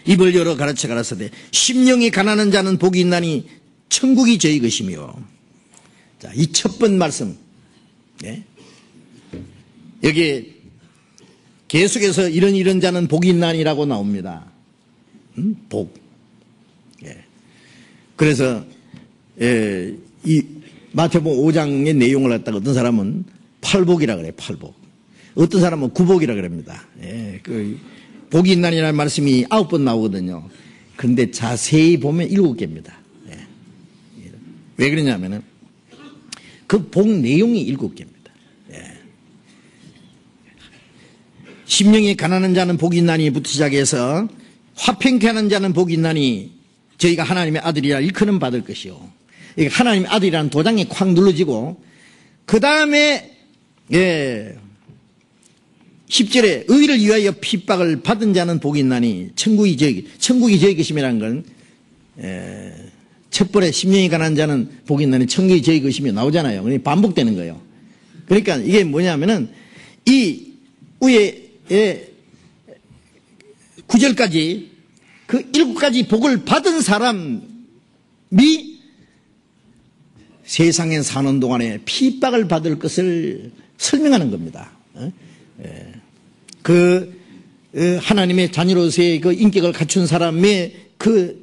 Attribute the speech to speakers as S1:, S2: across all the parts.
S1: 입을 열어 가르쳐 가라사대 심령이 가난한 자는 복이 있나니 천국이 저희 것이며. 자, 이 첫 번 말씀. 예? 여기 계속해서 이런 자는 복이 있나니라고 나옵니다. 복. 예. 그래서 이 마태복음 5장의 내용을 갖다가 어떤 사람은 팔복이라 그래요. 팔복. 어떤 사람은 구복이라 그럽니다. 예. 그 복이 있나니라는 말씀이 9번 나오거든요. 그런데 자세히 보면 7개입니다. 예. 왜 그러냐면은 그 복 내용이 7개입니다. 예. 심령이 가난한 자는 복이 있나니부터 시작해서 화평케 하는 자는 복이 있나니 저희가 하나님의 아들이라 일컬음 받을 것이요. 하나님의 아들이라는 도장이 콱 눌러지고 그 다음에 10절에 의를 위하여 핍박을 받은 자는 복이 있나니 천국이 저희 것임이라는 건 첫 번에 심령이 가난한 자는 복이 있나니 천국이 저희 것이며 나오잖아요. 그러니까 반복되는 거예요. 그러니까 이게 뭐냐면은 이 위에 9절까지 그 7가지 복을 받은 사람이 세상에 사는 동안에 핍박을 받을 것을 설명하는 겁니다. 그 하나님의 자녀로서의 그 인격을 갖춘 사람의 그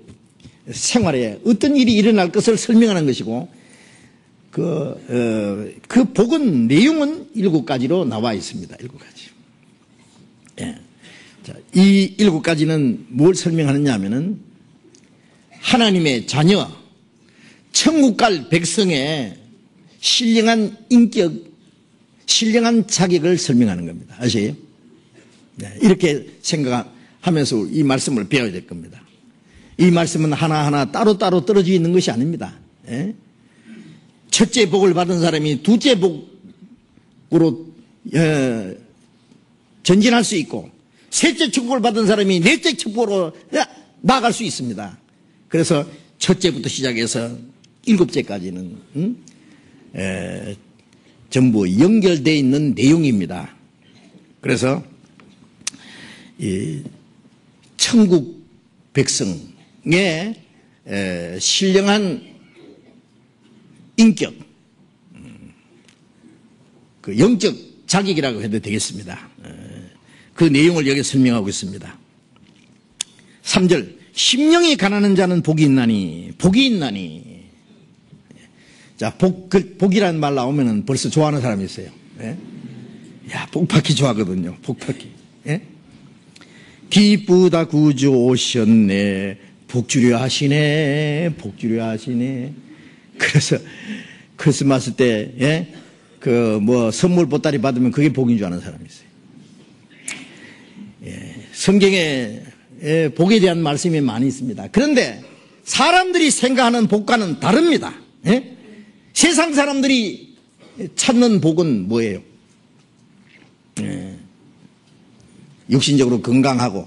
S1: 생활에 어떤 일이 일어날 것을 설명하는 것이고 그 복은 내용은 7가지로 나와 있습니다. 7가지. 예. 자, 이 7가지는 뭘 설명하느냐 하면은 하나님의 자녀, 천국 갈 백성의 신령한 인격, 신령한 자격을 설명하는 겁니다. 아시죠? 네, 이렇게 생각하면서 이 말씀을 배워야 될 겁니다. 이 말씀은 하나하나 따로따로 떨어져 있는 것이 아닙니다. 예? 첫째 복을 받은 사람이 둘째 복으로 전진할 수 있고 셋째 축복을 받은 사람이 넷째 축복으로 나아갈 수 있습니다. 그래서 첫째부터 시작해서 7째까지는 전부 연결되어 있는 내용입니다. 그래서 이 천국 백성의 신령한 인격, 그 영적 자격이라고 해도 되겠습니다. 그 내용을 여기 설명하고 있습니다. 3절 심령이 가난한 자는 복이 있나니. 자, 복이라는 말 나오면은 벌써 좋아하는 사람이 있어요. 예? 야, 복받기 좋아하거든요. 복받기. 예? 기쁘다 구주 오셨네. 복주려 하시네. 그래서 크리스마스 때, 예? 선물 보따리 받으면 그게 복인 줄 아는 사람이 있어요. 예, 성경에 복에 대한 말씀이 많이 있습니다. 그런데 사람들이 생각하는 복과는 다릅니다. 예? 세상 사람들이 찾는 복은 뭐예요? 예, 육신적으로 건강하고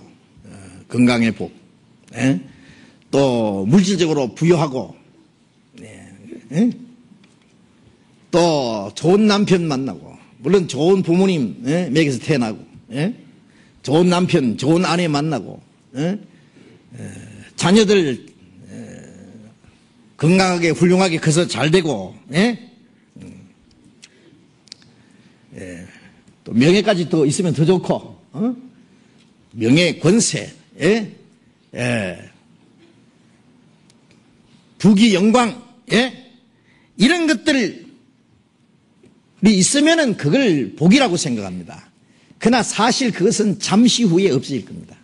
S1: 건강의 복, 예? 또 물질적으로 부유하고, 예? 또 좋은 남편 만나고, 물론 좋은 부모님 맥에서 태어나고, 예? 좋은 남편, 좋은 아내 만나고, 자녀들 건강하게 훌륭하게 커서 잘 되고, 또 명예까지 또 있으면 더 좋고, 명예, 권세, 부귀, 영광, 이런 것들이 있으면은 그걸 복이라고 생각합니다. 그러나 사실 그것은 잠시 후에 없어질 겁니다.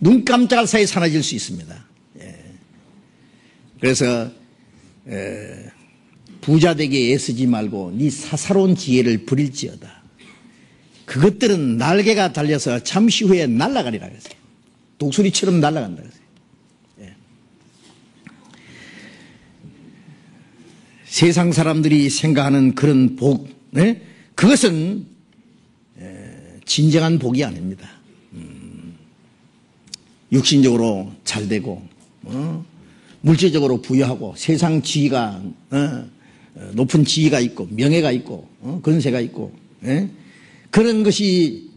S1: 눈 깜짝할 사이에 사라질 수 있습니다. 그래서 부자 되게 애쓰지 말고 네 사사로운 지혜를 부릴지어다. 그것들은 날개가 달려서 잠시 후에 날아가리라 그랬어요. 독수리처럼 날아간다 그랬어요. 세상 사람들이 생각하는 그런 복, 그것은 진정한 복이 아닙니다. 육신적으로 잘 되고, 물질적으로 부유하고, 세상 지위가, 높은 지위가 있고, 명예가 있고, 권세가 있고, 그런 것이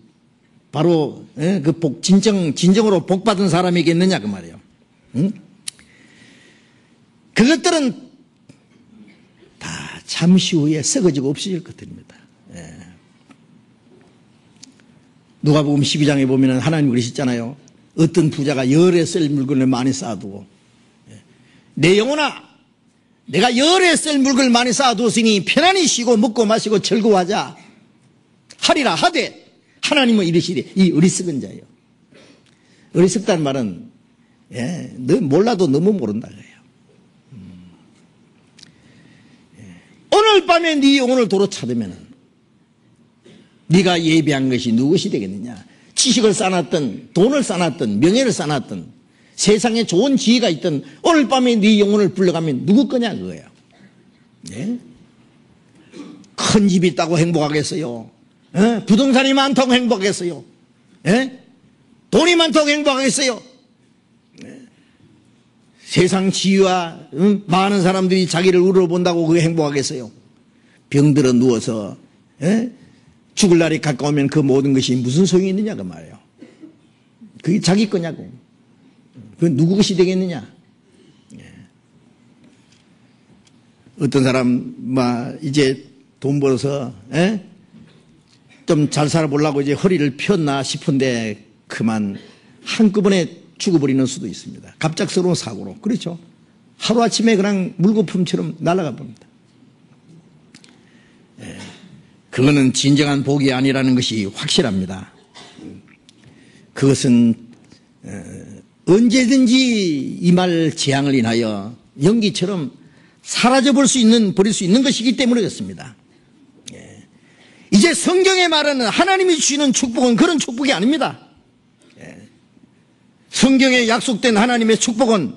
S1: 바로 그 진정으로 복 받은 사람이겠느냐 그 말이에요. 응? 그것들은 다 잠시 후에 썩어지고 없어질 것들입니다. 예. 누가복음 12장에 보면은 하나님 그러셨잖아요. 어떤 부자가 열에 쓸 물건을 많이 쌓아두고, 내 영혼아, 내가 열에 쓸 물건을 많이 쌓아두었으니 편안히 쉬고 먹고 마시고 즐거워하자 하리라 하되, 하나님은 이르시되 이 어리석은 자예요. 어리석다는 말은 너 몰라도 너무 모른다 그래요. 오늘 밤에 네 영혼을 도로 찾으면 네가 예비한 것이 누구시 되겠느냐. 지식을 쌓아놨던, 돈을 쌓아놨던, 명예를 쌓아놨던, 세상에 좋은 지혜가 있던 오늘 밤에 네 영혼을 불러가면 누구 거냐 그거예요. 네? 큰 집이 있다고 행복하겠어요? 부동산이 많다고 행복하겠어요? 돈이 많다고 행복하겠어요? 세상 지위와 많은 사람들이 자기를 우러본다고 그게 행복하겠어요? 병들어 누워서 죽을 날이 가까우면 그 모든 것이 무슨 소용이 있느냐 그 말이에요. 그게 자기 거냐고. 그건 누구 것이 되겠느냐. 어떤 사람 이제 돈 벌어서 좀 잘 살아보려고 이제 허리를 폈나 싶은데 그만 한꺼번에 죽어버리는 수도 있습니다. 갑작스러운 사고로. 그렇죠. 하루아침에 그냥 물거품처럼 날아가 봅니다. 그거는 진정한 복이 아니라는 것이 확실합니다. 그것은 언제든지 임할 재앙을 인하여 연기처럼 사라져버릴 수 있는 것이기 때문에 그렇습니다. 이제 성경에 말하는 하나님이 주시는 축복은 그런 축복이 아닙니다. 성경에 약속된 하나님의 축복은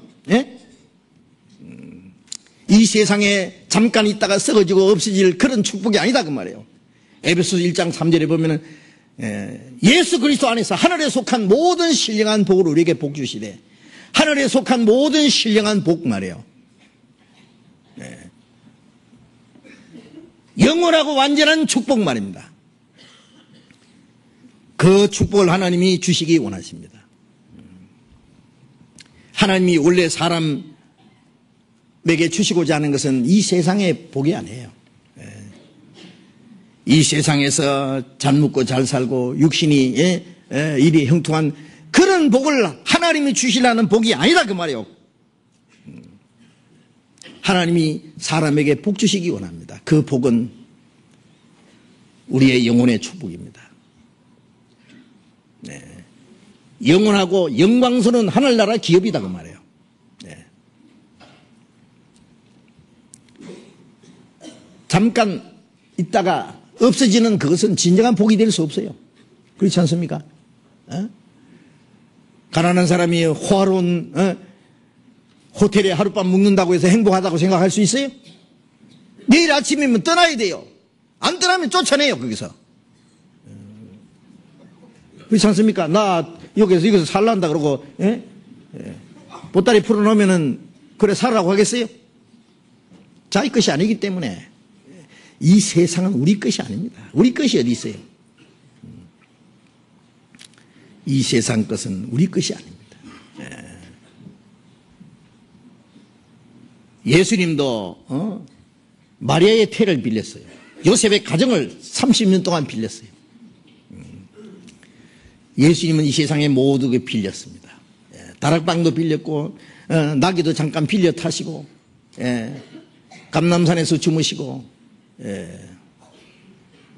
S1: 이 세상에 잠깐 있다가 썩어지고 없어질 그런 축복이 아니다 그 말이에요. 에베소서 1장 3절에 보면은 예수 그리스도 안에서 하늘에 속한 모든 신령한 복을 우리에게 복 주시되, 하늘에 속한 모든 신령한 복 말이에요. 영원하고 완전한 축복 말입니다. 그 축복을 하나님이 주시기 원하십니다. 하나님이 원래 사람에게 주시고자 하는 것은 이 세상의 복이 아니에요. 이 세상에서 잘 먹고 잘 살고 육신이 일이 형통한 그런 복을 하나님이 주시려는 복이 아니다 그 말이에요. 하나님이 사람에게 복 주시기 원합니다. 그 복은 우리의 영혼의 축복입니다. 영원하고 영광스러운 하늘나라 기업이다 그 말이에요. 잠깐 있다가 없어지는 그것은 진정한 복이 될 수 없어요. 그렇지 않습니까? 가난한 사람이 호화로운 호텔에 하룻밤 묵는다고 해서 행복하다고 생각할 수 있어요? 내일 아침이면 떠나야 돼요. 안 떠나면 쫓아내요 거기서. 그렇지 않습니까? 나 여기서 살란다 그러고 보따리 풀어놓으면은 그래 살라고 하겠어요? 자기 것이 아니기 때문에 이 세상은 우리 것이 아닙니다. 우리 것이 어디 있어요? 이 세상 것은 우리 것이 아닙니다. 예수님도 마리아의 태를 빌렸어요. 요셉의 가정을 30년 동안 빌렸어요. 예수님은 이 세상에 모두 빌렸습니다. 다락방도 빌렸고 나귀도 잠깐 빌려 타시고 감람산에서 주무시고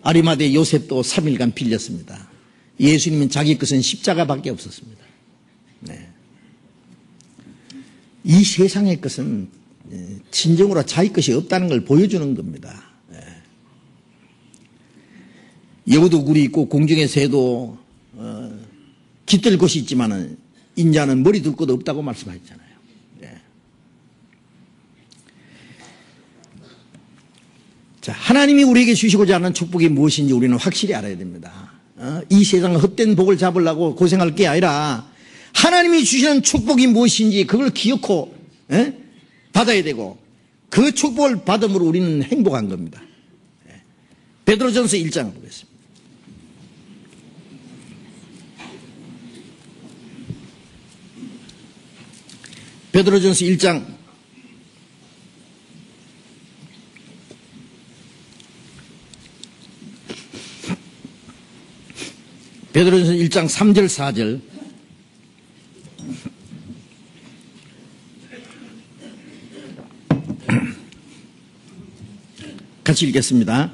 S1: 아리마대 요셉도 3일간 빌렸습니다. 예수님은 자기 것은 십자가밖에 없었습니다. 이 세상의 것은 진정으로 자기 것이 없다는 걸 보여주는 겁니다. 여우도 굴이 있고 공중의 새도 깃들 곳이 있지만 인자는 머리 둘 곳 없다고 말씀하셨잖아요. 자, 하나님이 우리에게 주시고자 하는 축복이 무엇인지 우리는 확실히 알아야 됩니다. 이 세상 헛된 복을 잡으려고 고생할 게 아니라 하나님이 주시는 축복이 무엇인지 그걸 기억하고 받아야 되고 그 축복을 받음으로 우리는 행복한 겁니다. 베드로전서 1장을 보겠습니다. 베드로전서 1장 3절 4절 같이 읽겠습니다.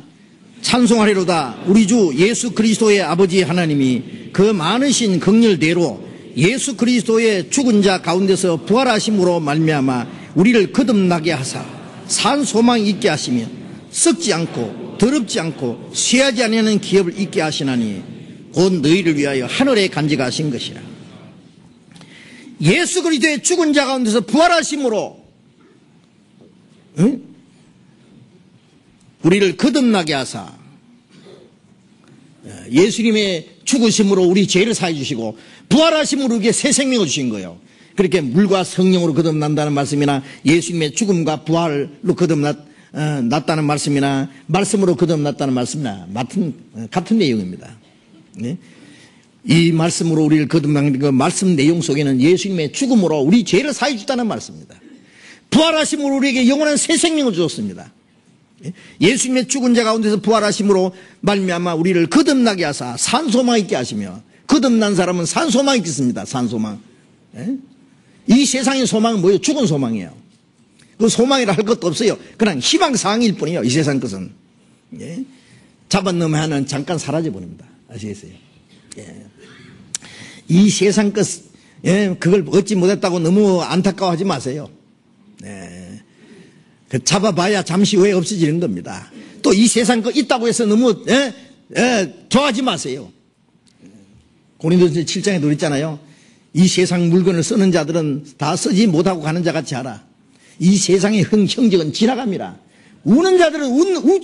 S1: 찬송하리로다. 우리 주 예수 그리스도의 아버지 하나님이 그 많으신 긍휼대로 예수 그리스도의 죽은 자 가운데서 부활하심으로 말미암아 우리를 거듭나게 하사 산 소망이 있게 하시며 썩지 않고 더럽지 않고 쇠하지 아니하는 기업을 있게 하시나니 곧 너희를 위하여 하늘에 간직하신 것이라. 예수 그리스도의 죽은 자 가운데서 부활하심으로 우리를 거듭나게 하사 예수님의 죽으심으로 우리 죄를 사해 주시고 부활하심으로 우리에게 새 생명을 주신 거예요. 그렇게 물과 성령으로 거듭난다는 말씀이나 예수님의 죽음과 부활로 거듭났다는 말씀이나 말씀으로 거듭났다는 말씀이나 같은 내용입니다. 네? 이 말씀으로 우리를 거듭나는 그 말씀 내용 속에는 예수님의 죽음으로 우리 죄를 사해 주다는 말씀입니다. 부활하심으로 우리에게 영원한 새 생명을 주었습니다. 예수님의 죽은 자 가운데서 부활하심으로 말미암아 우리를 거듭나게 하사 산소망 있게 하시며, 거듭난 사람은 산소망 있겠습니다. 산소망. 이 세상의 소망은 뭐예요? 죽은 소망이에요. 그 소망이라 할 것도 없어요. 그냥 희망사항일 뿐이에요. 이 세상 것은. 잡아넣으면 잠깐 사라져버립니다. 아시겠어요? 이 세상 것, 그걸 얻지 못했다고 너무 안타까워하지 마세요. 잡아봐야 잠시 후에 없어지는 겁니다. 또 이 세상 거 있다고 해서 너무 좋아하지 마세요. 고린도전서 7장에도 그랬잖아요. 이 세상 물건을 쓰는 자들은 다 쓰지 못하고 가는 자 같이 하라. 이 세상의 형적은 지나갑니다. 우는 자들은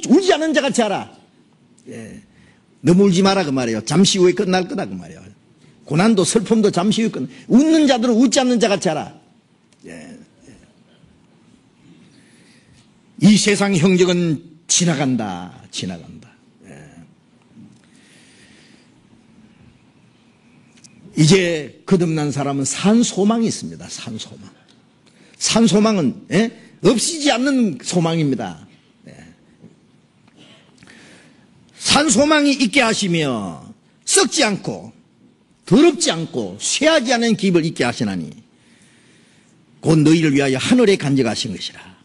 S1: 울지 않는 자 같이 하라. 너무 울지 마라 그 말이에요. 잠시 후에 끝날 거다 그 말이에요. 고난도 슬픔도 잠시 후에 끝나. 웃는 자들은 웃지 않는 자 같이 하라. 이 세상의 형적은 지나간다. 이제 거듭난 사람은 산 소망이 있습니다. 산 소망. 산 소망은 없이지 않는 소망입니다. 산 소망이 있게 하시며 썩지 않고 더럽지 않고 쇠하지 않은 기업을 있게 하시나니 곧 너희를 위하여 하늘에 간직하신 것이라.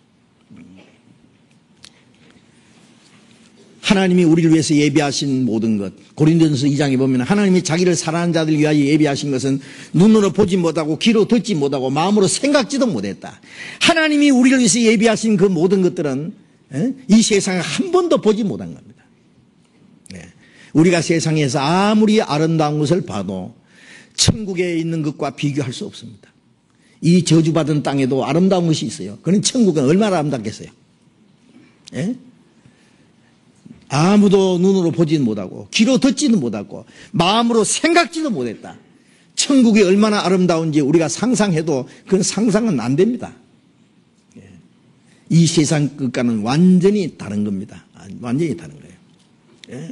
S1: 하나님이 우리를 위해서 예비하신 모든 것, 고린도전서 2장에 보면 하나님이 자기를 사랑하는 자들 위하여 예비하신 것은 눈으로 보지 못하고 귀로 듣지 못하고 마음으로 생각지도 못했다. 하나님이 우리를 위해서 예비하신 그 모든 것들은 이 세상에 한 번도 보지 못한 겁니다. 우리가 세상에서 아무리 아름다운 것을 봐도 천국에 있는 것과 비교할 수 없습니다. 이 저주받은 땅에도 아름다운 것이 있어요. 그는 천국은 얼마나 아름답겠어요? 아무도 눈으로 보지는 못하고 귀로 듣지는 못하고 마음으로 생각지도 못했다. 천국이 얼마나 아름다운지 우리가 상상해도 그건 상상은 안 됩니다. 이 세상 것과는 완전히 다른 겁니다. 완전히 다른 거예요.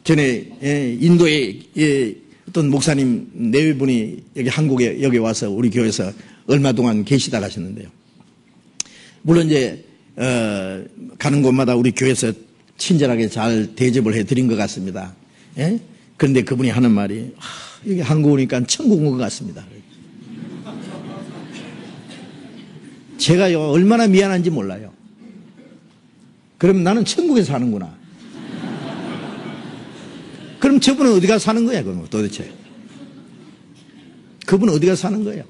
S1: 전에 인도의 어떤 목사님 네 분이 여기 한국에 여기 와서 우리 교회에서 얼마 동안 계시다 가셨는데요. 물론 이제 가는 곳마다 우리 교회에서 친절하게 잘 대접을 해드린 것 같습니다. 그런데 그분이 하는 말이 여기 한국 오니까 천국 온 것 같습니다. 제가요 얼마나 미안한지 몰라요. 그럼 나는 천국에 사는구나. 그럼 저분은 어디 가서 사는 거야 그럼 도대체? 그분은 어디 가서 사는 거예요?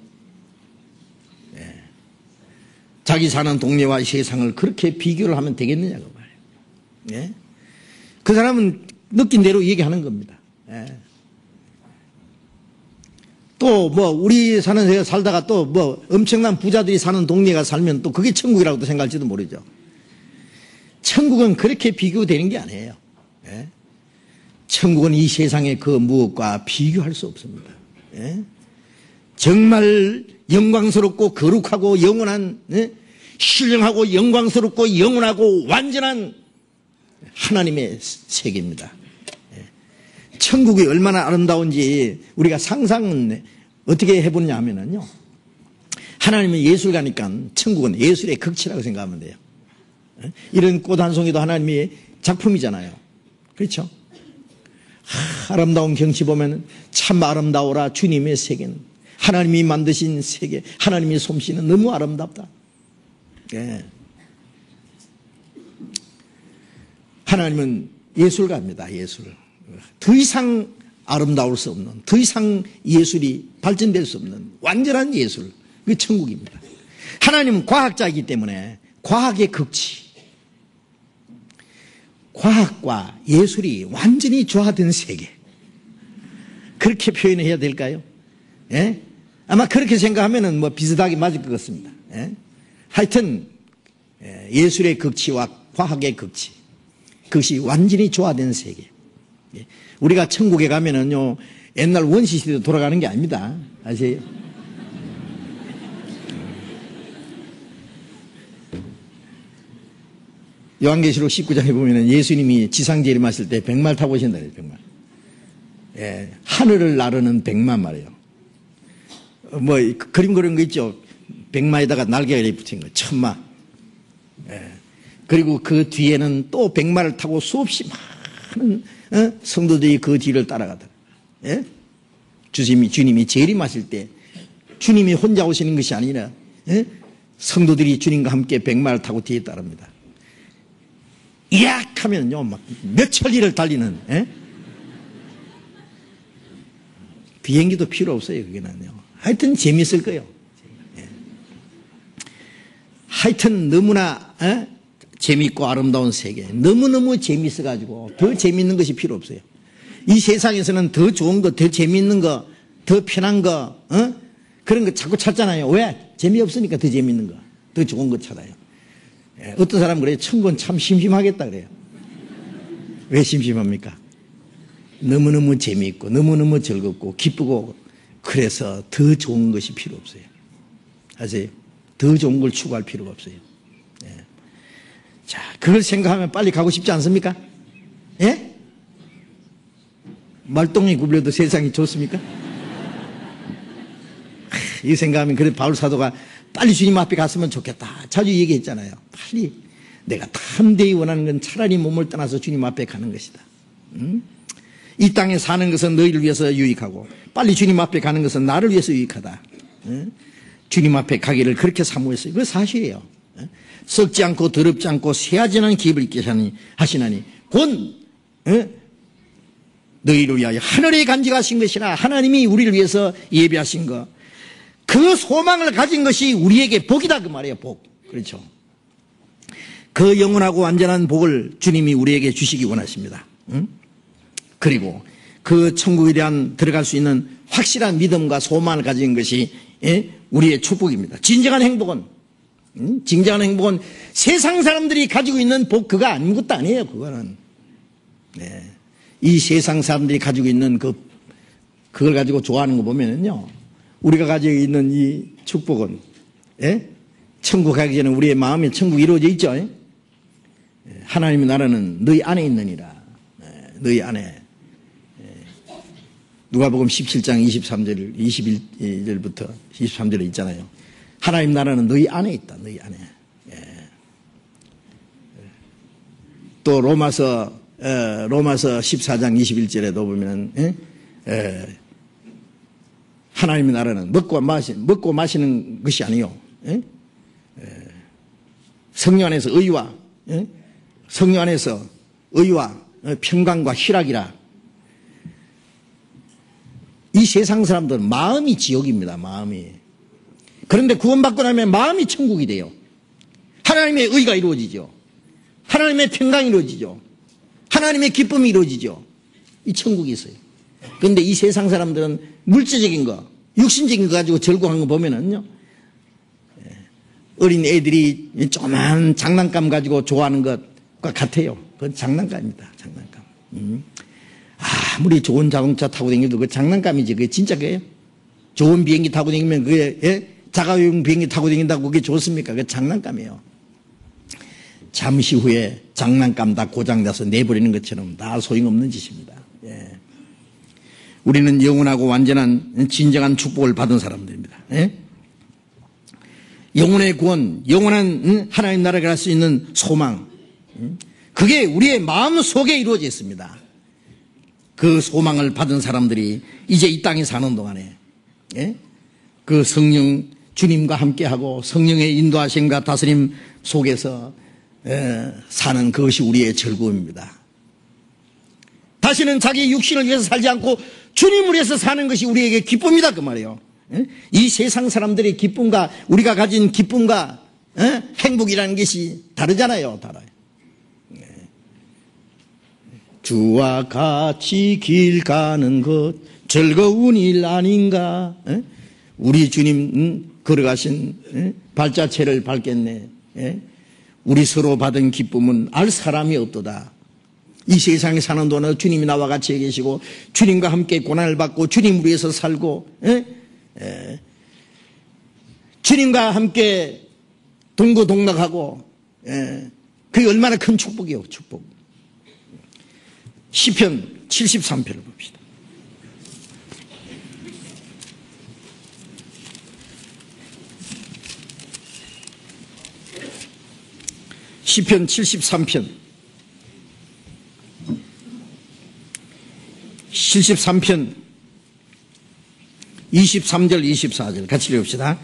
S1: 자기 사는 동네와 이 세상을 그렇게 비교를 하면 되겠느냐고 말이에요. 그 사람은 느낀 대로 얘기하는 겁니다. 또 뭐 우리 사는 데가 살다가 또 뭐 엄청난 부자들이 사는 동네가 살면 또 그게 천국이라고도 생각할지도 모르죠. 천국은 그렇게 비교되는 게 아니에요. 천국은 이 세상의 그 무엇과 비교할 수 없습니다. 정말 영광스럽고 거룩하고 영원한, 신령하고 영광스럽고 영원하고 완전한 하나님의 세계입니다. 천국이 얼마나 아름다운지 우리가 상상은 어떻게 해보냐 하면요. 하나님은 예술가니까 천국은 예술의 극치라고 생각하면 돼요. 이런 꽃 한 송이도 하나님의 작품이잖아요. 그렇죠? 아름다운 경치 보면 참 아름다워라 주님의 세계는. 하나님이 만드신 세계, 하나님의 솜씨는 너무 아름답다. 예. 하나님은 예술가입니다. 예술. 더 이상 아름다울 수 없는, 더 이상 예술이 발전될 수 없는 완전한 예술, 그 천국입니다. 하나님은 과학자이기 때문에 과학의 극치, 과학과 예술이 완전히 조화된 세계, 그렇게 표현해야 될까요? 예? 아마 그렇게 생각하면은 뭐 비슷하게 맞을 것 같습니다. 예? 하여튼 예술의 극치와 과학의 극치, 그것이 완전히 조화된 세계. 우리가 천국에 가면은요, 옛날 원시 시대로 돌아가는 게 아닙니다. 아세요? 요한계시록 19장에 보면은 예수님이 지상 재림하실 때 백말 타고 오신다 그래요, 백말. 예, 하늘을 나르는 백마 말이에요. 뭐, 그림 그런 거 있죠? 백마에다가 날개가 붙인 거, 천마. 예. 그리고 그 뒤에는 또 백마를 타고 수없이 많은 성도들이 그 뒤를 따라가더라. 예? 주님이 재림하실 때 주님이 혼자 오시는 것이 아니라 예? 성도들이 주님과 함께 백마를 타고 뒤에 따릅니다. 이악 하면요, 막 몇 천리를 달리는 예? 비행기도 필요 없어요. 그게는요. 하여튼 재밌을 거예요. 예. 하여튼 너무나 재밌고 아름다운 세계, 너무너무 재밌어가지고 더 재밌는 것이 필요 없어요. 이 세상에서는 더 좋은 거, 더 재밌는 거, 더 편한 거, 그런 거 자꾸 찾잖아요. 왜? 재미없으니까 더 재밌는 거, 더 좋은 거 찾아요. 예, 어떤 사람은 그래요. 천국은 참 심심하겠다 그래요. 왜 심심합니까? 너무너무 재미있고 너무너무 즐겁고 기쁘고, 그래서 더 좋은 것이 필요 없어요. 아세요? 더 좋은 걸 추구할 필요가 없어요. 자, 그걸 생각하면 빨리 가고 싶지 않습니까? 예? 말똥이 굴려도 세상이 좋습니까? 이 생각하면 그래 바울 사도가 빨리 주님 앞에 갔으면 좋겠다 자주 얘기했잖아요. 빨리 내가 담대히 원하는 건 차라리 몸을 떠나서 주님 앞에 가는 것이다. 이 땅에 사는 것은 너희를 위해서 유익하고 빨리 주님 앞에 가는 것은 나를 위해서 유익하다. 주님 앞에 가기를 그렇게 사모했어요. 그거 사실이에요. 썩지 않고 더럽지 않고 새하지 않은 기업을 있게 하시나니 곧 너희를 위하여 하늘에 간직하신 것이라. 하나님이 우리를 위해서 예비하신 것, 그 소망을 가진 것이 우리에게 복이다 그 말이에요. 복. 그렇죠. 그 영원하고 완전한 복을 주님이 우리에게 주시기 원하십니다. 그리고 그 천국에 대한 들어갈 수 있는 확실한 믿음과 소망을 가진 것이 우리의 축복입니다. 진정한 행복은 세상 사람들이 가지고 있는 복, 그거 아무것도 아니에요. 그거는 이 세상 사람들이 가지고 있는 그걸 가지고 좋아하는 거 보면은요, 우리가 가지고 있는 이 축복은 천국 가기 전에 우리의 마음에 천국이 이루어져 있죠. 하나님의 나라는 너희 안에 있느니라. 너희 안에. 누가복음 17장 23절 21절부터 23절에 있잖아요. 하나님 나라는 너희 안에 있다. 너희 안에. 또 로마서 14장 21절에도 보면 하나님의 나라는 먹고 마시는 것이 아니요, 성령 안에서 의와 평강과 희락이라. 이 세상 사람들은 마음이 지옥입니다. 마음이. 그런데 구원받고 나면 마음이 천국이 돼요. 하나님의 의가 이루어지죠. 하나님의 평강이 이루어지죠. 하나님의 기쁨이 이루어지죠. 이 천국이 있어요. 그런데 이 세상 사람들은 물질적인 거, 육신적인 거 가지고 절구한 거 보면은요, 어린 애들이 조그만 장난감 가지고 좋아하는 것과 같아요. 그건 장난감입니다. 장난감. 아무리 좋은 자동차 타고 다니도 그 장난감이지. 그게 진짜 거예요? 좋은 비행기 타고 다니면 그게 자가용 비행기 타고 다닌다고 그게 좋습니까? 그게 장난감이에요. 잠시 후에 장난감 다 고장나서 내버리는 것처럼 다 소용없는 짓입니다. 우리는 영원하고 완전한 진정한 축복을 받은 사람들입니다. 영혼의 구원, 영원한 하나님 나라에 갈 수 있는 소망, 그게 우리의 마음속에 이루어져 있습니다. 그 소망을 받은 사람들이 이제 이 땅에 사는 동안에 그 성령 주님과 함께하고 성령의 인도하심과 다스림 속에서 사는 그것이 우리의 즐거움입니다. 다시는 자기 육신을 위해서 살지 않고 주님을 위해서 사는 것이 우리에게 기쁨이다 그 말이에요. 이 세상 사람들의 기쁨과 우리가 가진 기쁨과 행복이라는 것이 다르잖아요. 달라요. 주와 같이 길 가는 것 즐거운 일 아닌가. 우리 주님 걸어가신 발자취를 밟겠네. 우리 서로 받은 기쁨은 알 사람이 없도다. 이 세상에 사는 동안 주님이 나와 같이 계시고 주님과 함께 고난을 받고 주님을 위해서 살고 주님과 함께 동거동락하고 그게 얼마나 큰 축복이에요. 축복. 시편 73편을 봅시다. 시편 73편 23절 24절 같이 읽읍시다.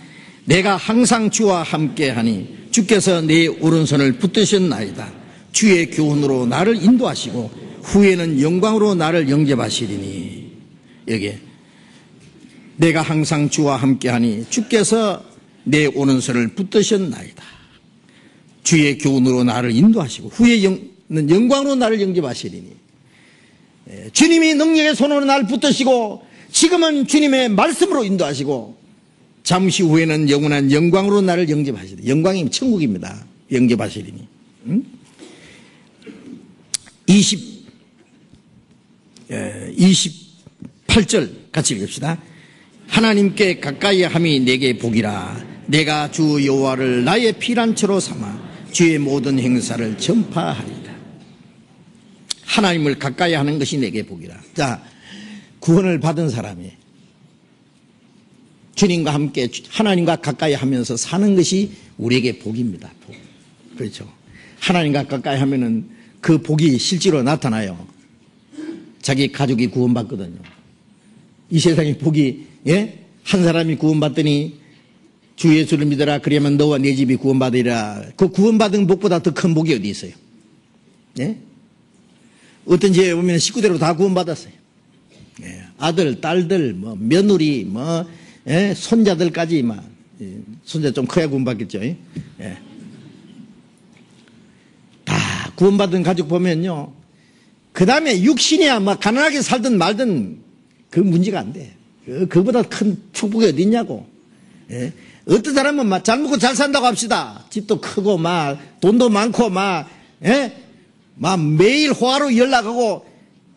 S1: 내가 항상 주와 함께하니 주께서 내 오른손을 붙드셨나이다. 주의 교훈으로 나를 인도하시고 후에는 영광으로 나를 영접하시리니. 여기에 내가 항상 주와 함께하니 주께서 내 오른손을 붙드셨나이다. 주의 교훈으로 나를 인도하시고 후에는 영광으로 나를 영접하시리니. 주님이 능력의 손으로 나를 붙드시고 지금은 주님의 말씀으로 인도하시고 잠시 후에는 영원한 영광으로 나를 영접하시리니. 영광이 천국입니다. 영접하시리니. 28절 같이 읽읍시다. 하나님께 가까이 함이 내게 복이라. 내가 주 여호와를 나의 피난처로 삼아 주의 모든 행사를 전파하리다. 하나님을 가까이 하는 것이 내게 복이라. 자, 구원을 받은 사람이 주님과 함께 하나님과 가까이 하면서 사는 것이 우리에게 복입니다. 복. 그렇죠. 하나님과 가까이 하면은 그 복이 실제로 나타나요. 자기 가족이 구원받거든요. 이 세상의 복이, 한 사람이 구원받더니 주 예수를 믿어라. 그러면 너와 네 집이 구원받으리라. 그 구원받은 복보다 더 큰 복이 어디 있어요? 어떤 집에 보면 식구대로 다 구원받았어요. 아들, 딸들, 며느리, 손자들까지, 손자 좀 커야 구원받겠죠. 다 구원받은 가족 보면요. 그 다음에 육신이야, 가난하게 살든 말든 그 문제가 안 돼. 그보다 큰 축복이 어디 있냐고. 어떤 사람은 잘 먹고 잘 산다고 합시다. 집도 크고, 돈도 많고, 매일 화로 연락하고,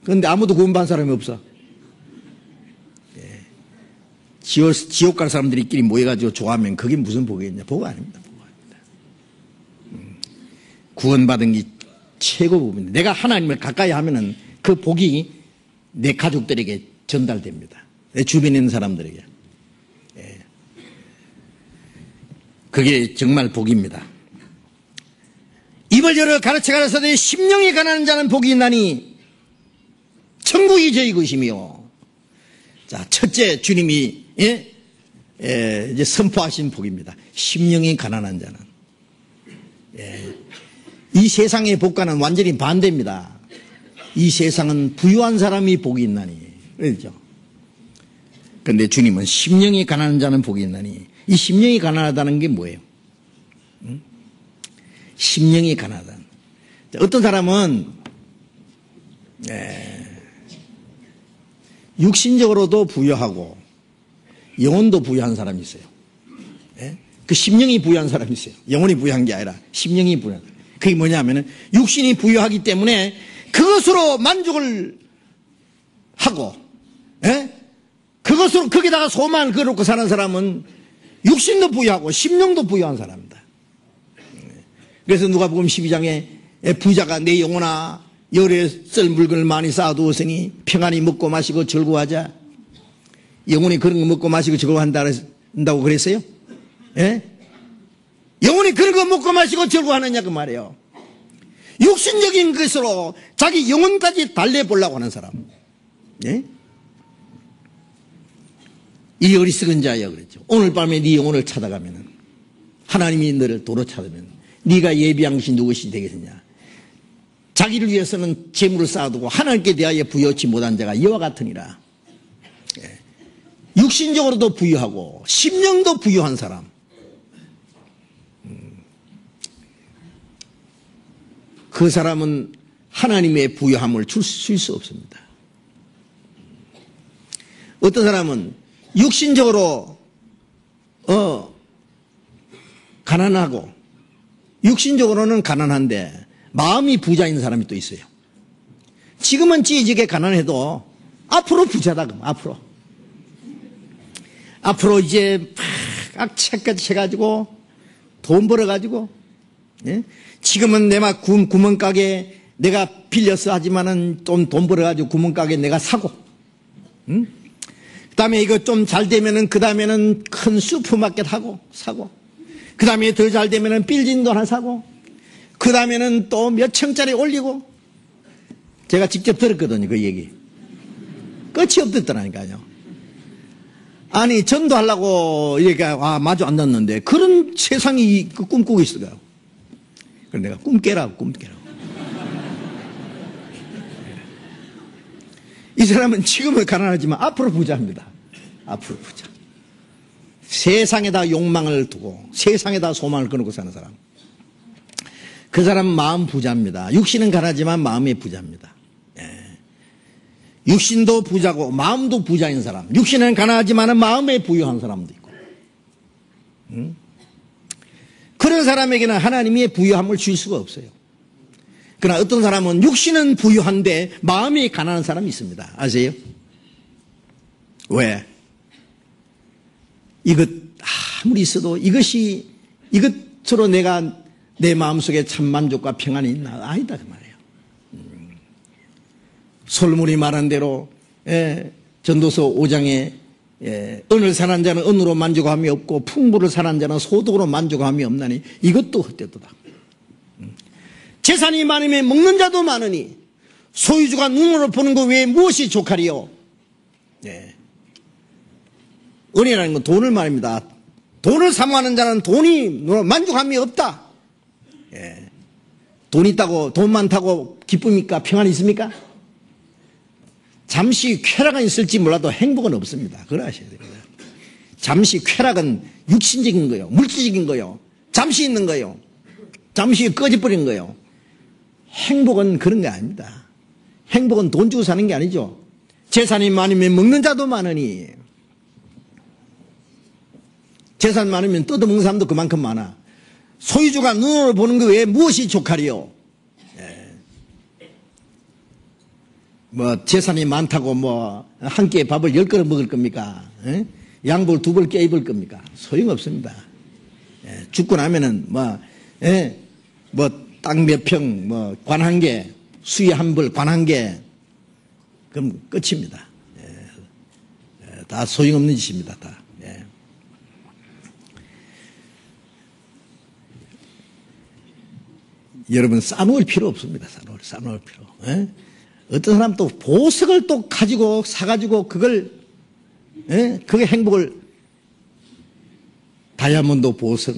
S1: 그런데 아무도 구원받은 사람이 없어. 지옥 갈 사람들끼리 모여가지고 좋아하면 그게 무슨 복이겠냐. 복 아닙니다. 복 아닙니다. 구원받은 게 최고 복입니다. 내가 하나님을 가까이 하면은 그 복이 내 가족들에게 전달됩니다. 내 주변에 있는 사람들에게. 그게 정말 복입니다. 입을 열어 가르쳐 가라사대 심령이 가난한 자는 복이 있나니 천국이 저희 것이며. 자, 첫째 주님이 이제 선포하신 복입니다. 심령이 가난한 자는. 이 세상의 복과는 완전히 반대입니다. 이 세상은 부유한 사람이 복이 있나니. 그렇죠? 그런데 주님은 심령이 가난한 자는 복이 있나니. 이 심령이 가난하다는 게 뭐예요? 심령이 가난하다. 어떤 사람은 육신적으로도 부유하고 영혼도 부유한 사람이 있어요. 그 심령이 부유한 사람이 있어요. 영혼이 부유한 게 아니라 심령이 부유한. 그게 뭐냐면은 육신이 부유하기 때문에 그것으로 만족을 하고, 그것으로 거기다가 소망을 걸어놓고 사는 사람은 육신도 부유하고 심령도 부유한 사람입니다. 그래서 누가복음 12장에 부자가 내 영혼아 열에 쓸 물건을 많이 쌓아두었으니 평안히 먹고 마시고 즐거워하자. 영혼이 그런 거 먹고 마시고 즐거워한다고 그랬어요? 영혼이 그런 거 먹고 마시고 즐거워하느냐 그 말이에요. 육신적인 것으로 자기 영혼까지 달래보려고 하는 사람. 예? 이 어리석은 자여 그랬죠. 오늘 밤에 네 영혼을 찾아가면은 하나님이 너를 도로 찾으면 네가 예비한 것이 누구시 되겠느냐. 자기를 위해서는 재물을 쌓아두고 하나님께 대하여 부여치 못한 자가 이와 같으니라. 예. 육신적으로도 부유하고 심령도 부유한 사람. 그 사람은 하나님의 부유함을 줄 수 없습니다. 어떤 사람은 육신적으로 가난하고 육신적으로는 가난한데 마음이 부자인 사람이 또 있어요. 지금은 찌지게 가난해도 앞으로 부자다. 앞으로 이제 막 책까지 해가지고 돈 벌어가지고, 예? 지금은 내가 구멍가게 내가 빌려서 하지만은 좀 돈 벌어가지고 구멍가게 내가 사고, 응? 그 다음에 이거 좀 잘 되면은 그 다음에는 큰 슈퍼마켓 사고, 그 다음에 더 잘 되면은 빌딩도 하나 사고, 그 다음에는 또 몇 층짜리 올리고. 제가 직접 들었거든요, 그 얘기. 끝이 없었더라니까요. 아니, 전도하려고 이렇게 마주 앉았는데 그런 세상이 꿈꾸고 있어요. 그래서 내가 꿈 깨라고. 이 사람은 지금은 가난하지만 앞으로 부자입니다. 앞으로 부자. 세상에다 욕망을 두고 세상에다 소망을 끊고 사는 사람. 그 사람은 마음 부자입니다. 육신은 가난하지만 마음이 부자입니다. 예. 육신도 부자고 마음도 부자인 사람. 육신은 가난하지만 마음에 부유한 사람도 있고. 그런 사람에게는 하나님의 부유함을 줄 수가 없어요. 그러나 어떤 사람은 육신은 부유한데 마음이 가난한 사람이 있습니다. 아세요? 왜? 이것 아무리 있어도 이것으로 내가 내 마음속에 참 만족과 평안이 있나? 아니다 그 말이에요. 솔로몬이 말한 대로 전도서 5장에 은을 사는 자는 은으로 만족함이 없고 풍부를 사는 자는 소득으로 만족함이 없나니 이것도 헛되도다. 재산이 많으면 먹는 자도 많으니 소유주가 눈으로 보는 것 외에 무엇이 족하리요? 은이라는 건 돈을 말입니다. 돈을 사모하는 자는 돈이 만족함이 없다. 돈 있다고, 돈 많다고 기쁨입니까? 평안이 있습니까? 잠시 쾌락은 있을지 몰라도 행복은 없습니다. 그걸 아셔야 됩니다. 잠시 쾌락은 육신적인 거요, 물질적인 거요, 잠시 있는 거요, 잠시 꺼져버린 거요. 행복은 그런 게 아닙니다. 행복은 돈 주고 사는 게 아니죠. 재산이 많으면 먹는 자도 많으니, 재산 많으면 뜯어먹는 사람도 그만큼 많아. 소유주가 눈으로 보는 것 외에 무엇이 족하리요? 재산이 많다고 한 끼에 밥을 10그릇 먹을 겁니까? 양볼 2벌 깨입을 겁니까? 소용없습니다. 죽고 나면은 땅 몇 평, 관 1개, 수위 1벌, 관 1개, 그럼 끝입니다. 다 소용없는 짓입니다, 다. 여러분, 싸놓을 필요 없습니다. 싸놓을 필요. 어떤 사람 또 보석을 또 가지고, 사가지고, 그게 행복을, 다이아몬드 보석,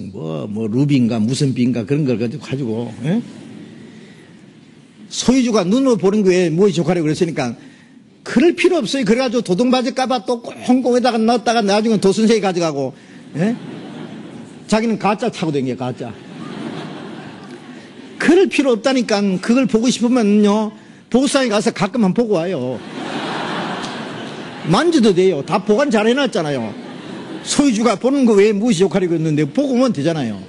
S1: 루비인가, 무슨 비인가, 그런 걸 가지고, 소유주가 눈으로 보는 거에 무엇이 족하려고 그랬으니까, 그럴 필요 없어요. 그래가지고 도둑맞을까봐 또 꽁꽁에다가 넣었다가 나중에 도선생이 가져가고, 자기는 가짜 차고 다녀요, 가짜. 그럴 필요 없다니까. 그걸 보고 싶으면요, 보고상에 가서 가끔만 보고 와요. 만져도 돼요. 다 보관 잘 해놨잖아요. 소유주가 보는 거 외에 무엇이 욕하려고 했는데 보고 오면 되잖아요.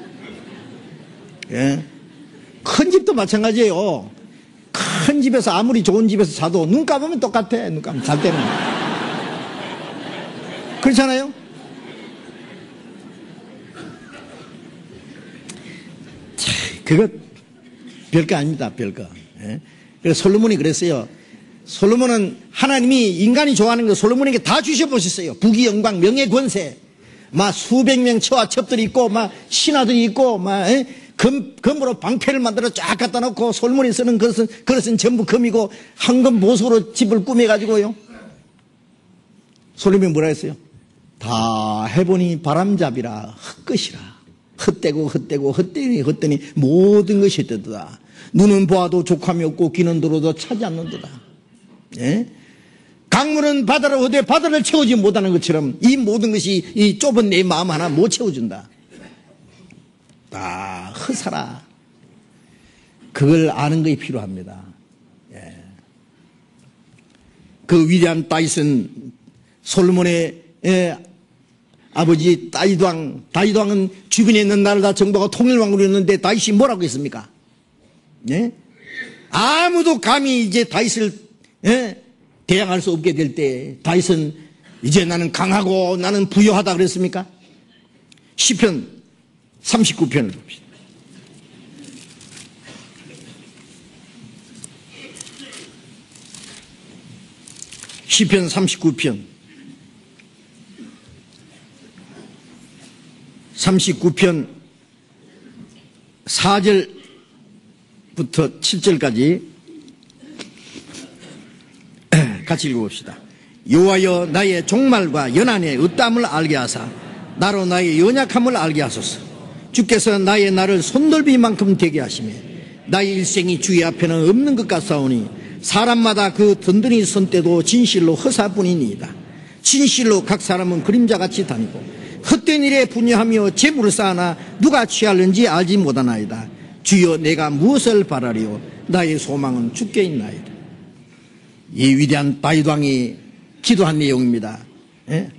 S1: 큰 집도 마찬가지예요. 큰 집에서 아무리 좋은 집에서 자도 눈 감으면 똑같아. 눈 감으면 잘 때는. 그렇잖아요? 그거 별거 아닙니다. 별거. 그래서 솔로몬이 그랬어요. 솔로몬은 하나님이 인간이 좋아하는 거 솔로몬에게 다 주셔보셨어요. 부귀 영광 명예 권세, 막 수백 명 처와 첩들이 있고, 막 신하들이 있고, 막, 금으로 방패를 만들어 쫙 갖다 놓고, 솔몬이 쓰는 그것은 전부 금이고, 황금 보석으로 집을 꾸며가지고요. 솔로몬이 뭐라 했어요? 다 해보니 바람잡이라 헛것이라. 헛되니 모든 것이 헛되도다. 눈은 보아도 족함이 없고 귀는 들어도 차지 않는도다. 예? 강물은 바다로 흐되 바다를 채우지 못하는 것처럼 이 모든 것이 이 좁은 내 마음 하나 못 채워준다. 다 헛살아. 그걸 아는 것이 필요합니다. 예. 그 위대한 다윗은 솔로몬의 아버지 다윗왕은 주변에 있는 나라를 다 정복하고 통일왕국이었는데 다윗이 뭐라고 했습니까? 예? 아무도 감히 이제 다윗을 대항할 수 없게 될 때 다윗은 이제 나는 강하고 나는 부유하다 그랬습니까? 시편 39편을 봅시다. 시편 39편 4절부터 7절까지 같이 읽어봅시다. 여호와여 나의 종말과 연한의 으뜸을 알게 하사 나로 나의 연약함을 알게 하소서. 주께서 나의 날을 손넓이만큼 되게 하시며 나의 일생이 주의 앞에는 없는 것 같사오니 사람마다 그 든든히 선 때도 진실로 허사뿐이니이다. 진실로 각 사람은 그림자같이 다니고 헛된 일에 분야하며 재물을 쌓아나 누가 취하는지 알지 못하나이다. 주여 내가 무엇을 바라리요 나의 소망은 주께 있나이다. 이 위대한 다윗왕이 기도한 내용입니다. 예?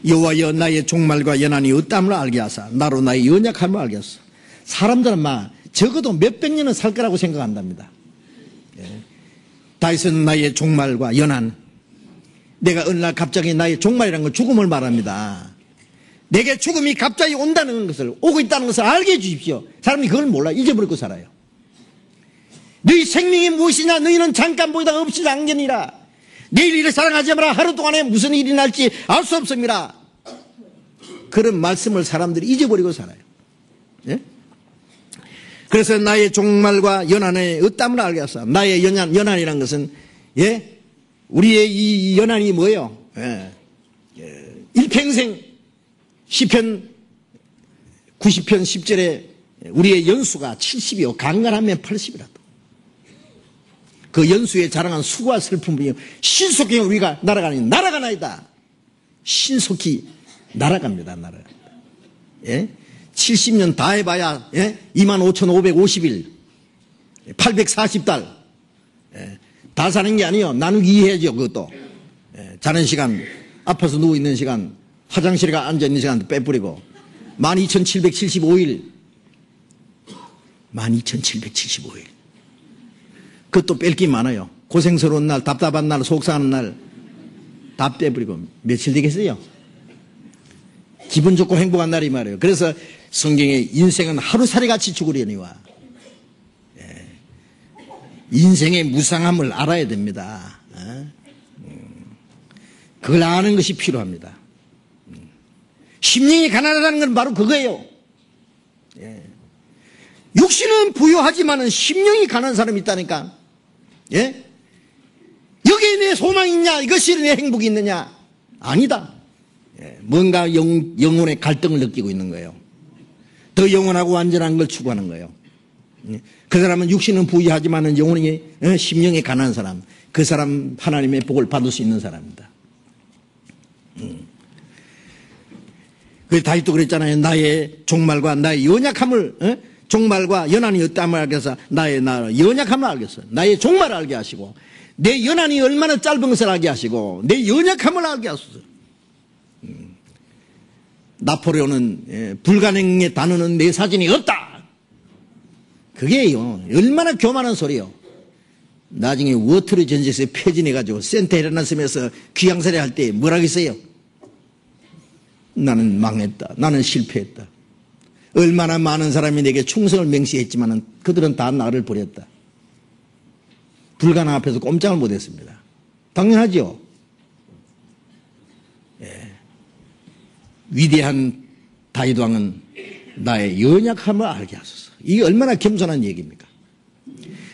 S1: 여호와여 나의 종말과 연한이 어떠함을 알게 하사 나로 나의 연약함을 알게 하소서. 사람들은 막 적어도 몇백 년은 살 거라고 생각한답니다. 예? 다윗은 나의 종말과 연한, 내가 어느 날 갑자기 나의 종말이라는 건 죽음을 말합니다. 내게 죽음이 갑자기 온다는 것을, 오고 있다는 것을 알게 해주십시오. 사람이 그걸 몰라. 잊어버리고 살아요. 너희 생명이 무엇이냐? 너희는 잠깐 보이다가 없이 안견이라. 내일 일을 사랑하지 마라. 하루 동안에 무슨 일이 날지 알 수 없습니다. 그런 말씀을 사람들이 잊어버리고 살아요. 예? 그래서 나의 종말과 연한의 어떠함을 알게 하소서. 나의 연한이라는 것은, 예? 우리의 이 연한이 뭐예요? 예. 일평생 시편 90편 10절에 우리의 연수가 70이요 강건하면 80이라도 그 연수에 자랑한 수고와 슬픔이요 신속히 우리가 날아가나이다. 신속히 날아갑니다. 예? 70년 다 해봐야 25,550일 840달 예? 다 사는 게 아니에요. 나누기 해야죠. 그것도 예? 자는 시간, 아파서 누워있는 시간, 화장실에 앉아있는 시간도 빼버리고 12,775일 12,775일 그것도 뺄 게 많아요. 고생스러운 날, 답답한 날, 속상한 날 다 빼버리고 며칠 되겠어요? 기분 좋고 행복한 날이 말이에요. 그래서 성경에 인생은 하루살이 같이 죽으려니와 예. 인생의 무상함을 알아야 됩니다. 그걸 아는 것이 필요합니다. 심령이 가난하다는 건 바로 그거예요. 예. 육신은 부유하지만은 심령이 가난한 사람이 있다니까. 예? 여기에 내 소망이 있냐? 이것이 내 행복이 있느냐? 아니다. 예. 뭔가 영혼의 갈등을 느끼고 있는 거예요. 더 영원하고 완전한 걸 추구하는 거예요. 예. 그 사람은 육신은 부유하지만은 영혼이 심령이 가난한 사람. 그 사람 하나님의 복을 받을 수 있는 사람입니다. 그 다윗도 그랬잖아요. 나의 종말과 나의 연약함을 종말과 연한이 어떠함을 알게 해서 나의 연약함을 알겠어. 나의 종말을 알게 하시고 내 연한이 얼마나 짧은 것을 알게 하시고 내 연약함을 알게 하소서. 나폴레온은 불가능의 단어는 내 사진이 없다. 그게요. 얼마나 교만한 소리요. 나중에 워트르 전쟁에서 폐진해가지고 센터 해놨으면서 귀양살이 할 때 뭐라고 했어요? 나는 망했다. 나는 실패했다. 얼마나 많은 사람이 내게 충성을 맹세했지만 그들은 다 나를 버렸다. 불가능 앞에서 꼼짝을 못했습니다. 당연하죠. 예. 위대한 다윗 왕은 나의 연약함을 알게 하소서. 이게 얼마나 겸손한 얘기입니까?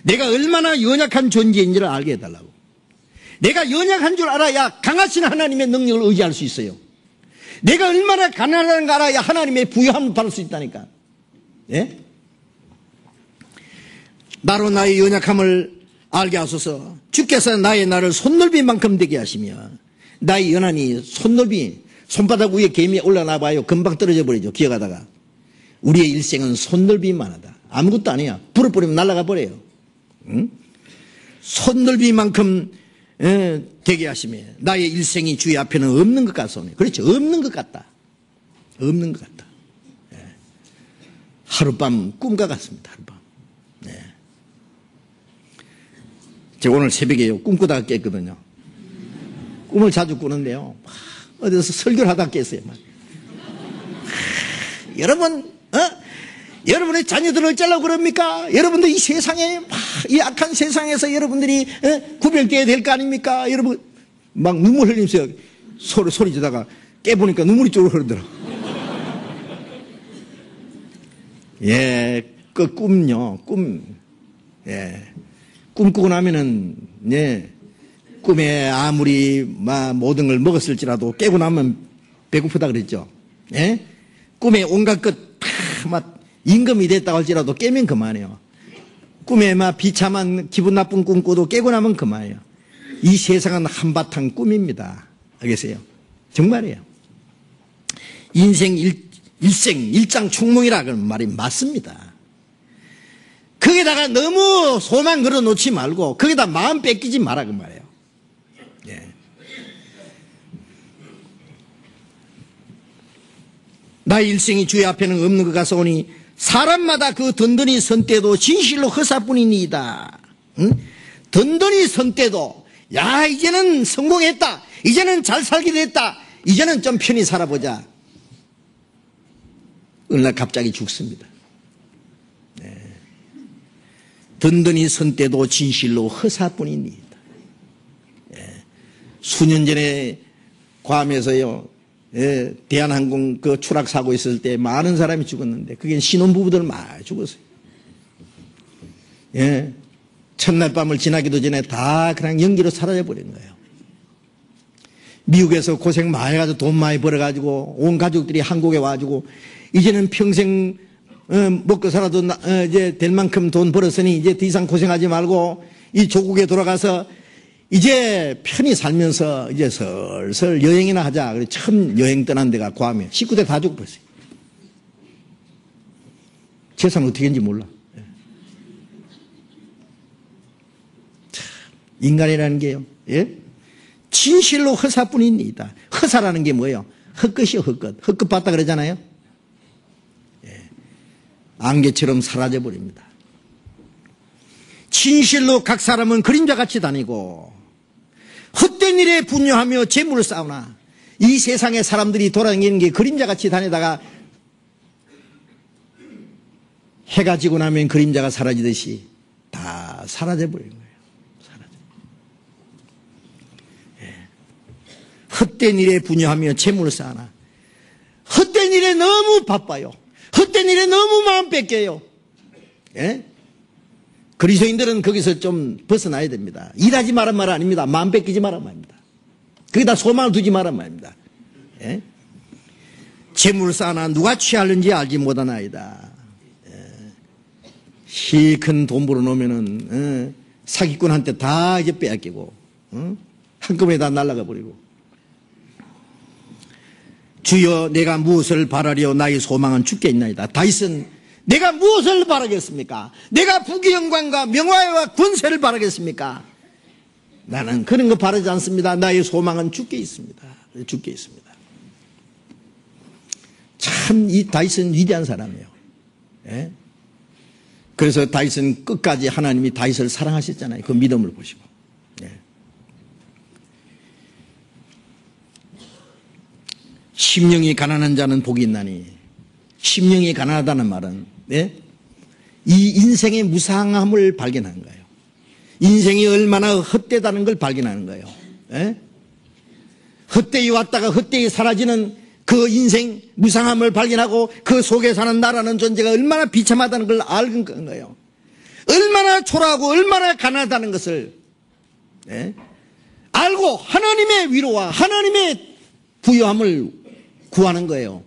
S1: 내가 얼마나 연약한 존재인지를 알게 해달라고. 내가 연약한 줄 알아야 강하신 하나님의 능력을 의지할 수 있어요. 내가 얼마나 가난한가 알아야 하나님의 부유함을 받을 수 있다니까. 예? 나로 나의 연약함을 알게 하소서. 주께서 나의 나를 손넓이만큼 되게 하시며, 나의 연한이 손넓이, 손바닥 위에 개미 올라나 봐요. 금방 떨어져 버리죠. 기어가다가. 우리의 일생은 손넓이만 하다. 아무것도 아니야. 불을 뿌리면 날아가 버려요. 응? 손넓이만큼 되게 하시며, 나의 일생이 주의 앞에는 없는 것 같소니. 그렇죠. 없는 것 같다. 없는 것 같다. 예. 하룻밤 꿈과 같습니다. 하룻밤. 네. 제가 오늘 새벽에 꿈꾸다가 깼거든요. 꿈을 자주 꾸는데요. 어디서 설교를 하다가 깼어요. 여러분, 여러분의 자녀들을 어쩌려고 그럽니까? 여러분들 이 세상에, 이 악한 세상에서 여러분들이 구별되어야 될 거 아닙니까? 여러분, 막 눈물 흘리면서 소리 지다가 깨보니까 눈물이 쫄 흐르더라. 예, 그 꿈요, 꿈. 예. 꿈꾸고 나면은, 예, 꿈에 아무리 모든 걸 먹었을지라도 깨고 나면 배고프다 그랬죠. 예? 꿈에 온갖 것 막 임금이 됐다고 할지라도 깨면 그만해요. 꿈에 비참한 기분 나쁜 꿈 꾸도 깨고 나면 그만해요. 이 세상은 한바탕 꿈입니다. 알겠어요? 정말이에요. 인생 일장총몽이라 그런 말이 맞습니다. 거기다가 너무 소망 걸어놓지 말고 거기다 마음 뺏기지 마라 그 말이에요. 예. 나의 일생이 주의 앞에는 없는 것 같사오니 사람마다 그 든든히 선 때도 진실로 허사뿐이니이다. 응? 든든히 선 때도 야 이제는 성공했다. 이제는 잘 살게 됐다. 이제는 좀 편히 살아보자. 어느 날 갑자기 죽습니다. 네. 든든히 선 때도 진실로 허사뿐이니이다. 네. 수년 전에 괌에서요. 예, 대한항공 그 추락사고 있을 때 많은 사람이 죽었는데 그게 신혼부부들 많이 죽었어요. 예, 첫날 밤을 지나기도 전에 다 그냥 연기로 사라져버린 거예요. 미국에서 고생 많이 해가지고 돈 많이 벌어가지고 온 가족들이 한국에 와가지고 이제는 평생 먹고 살아도 이제 될 만큼 돈 벌었으니 이제 더 이상 고생하지 말고 이 조국에 돌아가서 이제 편히 살면서 이제 슬슬 여행이나 하자. 그래 처음 여행 떠난 데가 괌에 식구들 다 죽어버렸어요. 재산 어떻게 했는지 몰라. 참, 인간이라는 게요. 예? 진실로 허사뿐입니다. 허사라는 게 뭐예요? 헛것이요, 헛것. 헛것 봤다 그러잖아요. 예. 안개처럼 사라져버립니다. 진실로 각 사람은 그림자같이 다니고 헛된 일에 분유하며 재물을 쌓으나 이 세상에 사람들이 돌아다니는 게 그림자같이 다니다가 해가 지고 나면 그림자가 사라지듯이 다 사라져버리는 거예요. 예. 헛된 일에 분유하며 재물을 쌓으나 헛된 일에 너무 바빠요. 헛된 일에 너무 마음 뺏겨요. 예? 그리스도인들은 거기서 좀 벗어나야 됩니다. 일하지 말란 말 아닙니다. 마음 뺏기지 말란 말입니다. 거기다 소망을 두지 말란 말입니다. 예? 재물 쌓아나 누가 취하는지 알지 못하나이다. 예. 실큰 돈 벌어놓으면은 사기꾼한테 다 이제 빼앗기고 한꺼번에 다 날아가 버리고. 주여 내가 무엇을 바라려 나의 소망은 주께 있나이다. 다윗은 내가 무엇을 바라겠습니까? 내가 부귀 영광과 명화와 권세를 바라겠습니까? 나는 그런 거 바라지 않습니다. 나의 소망은 주께 있습니다. 주께 있습니다. 참 이 다윗은 위대한 사람이에요. 예? 그래서 다윗은 끝까지 하나님이 다윗을 사랑하셨잖아요. 그 믿음을 보시고. 예. 심령이 가난한 자는 복이 있나니. 심령이 가난하다는 말은 예? 이 인생의 무상함을 발견하는 거예요. 인생이 얼마나 헛되다는 걸 발견하는 거예요. 예? 헛되이 왔다가 헛되이 사라지는 그 인생 무상함을 발견하고 그 속에 사는 나라는 존재가 얼마나 비참하다는 걸 알건 거예요. 얼마나 초라하고 얼마나 가난하다는 것을 알고 하나님의 위로와 하나님의 부요함을 구하는 거예요.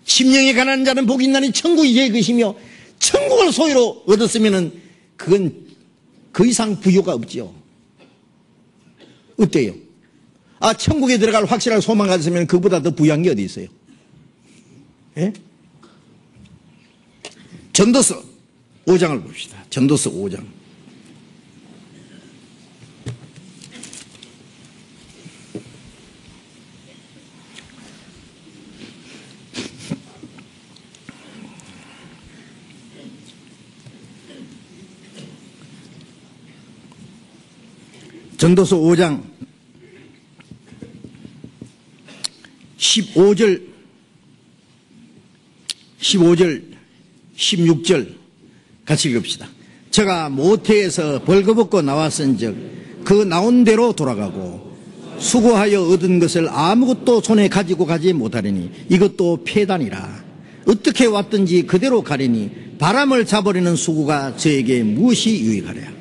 S1: 심령이 가난한 자는 복이 있나니 천국이 그의 것이며 천국을 소유로 얻었으면 그건 그 이상 부요가 없지요. 어때요? 천국에 들어갈 확실한 소망 가졌으면 그보다 더 부유한 게 어디 있어요? 예? 전도서 5장을 봅시다. 전도서 5장. 전도서 5장 15절 16절 같이 읽읍시다. 제가 모태에서 벌거벗고 나왔은즉 그 나온 대로 돌아가고 수고하여 얻은 것을 아무것도 손에 가지고 가지 못하리니 이것도 폐단이라. 어떻게 왔든지 그대로 가리니 바람을 잡으려는 수고가 저에게 무엇이 유익하랴.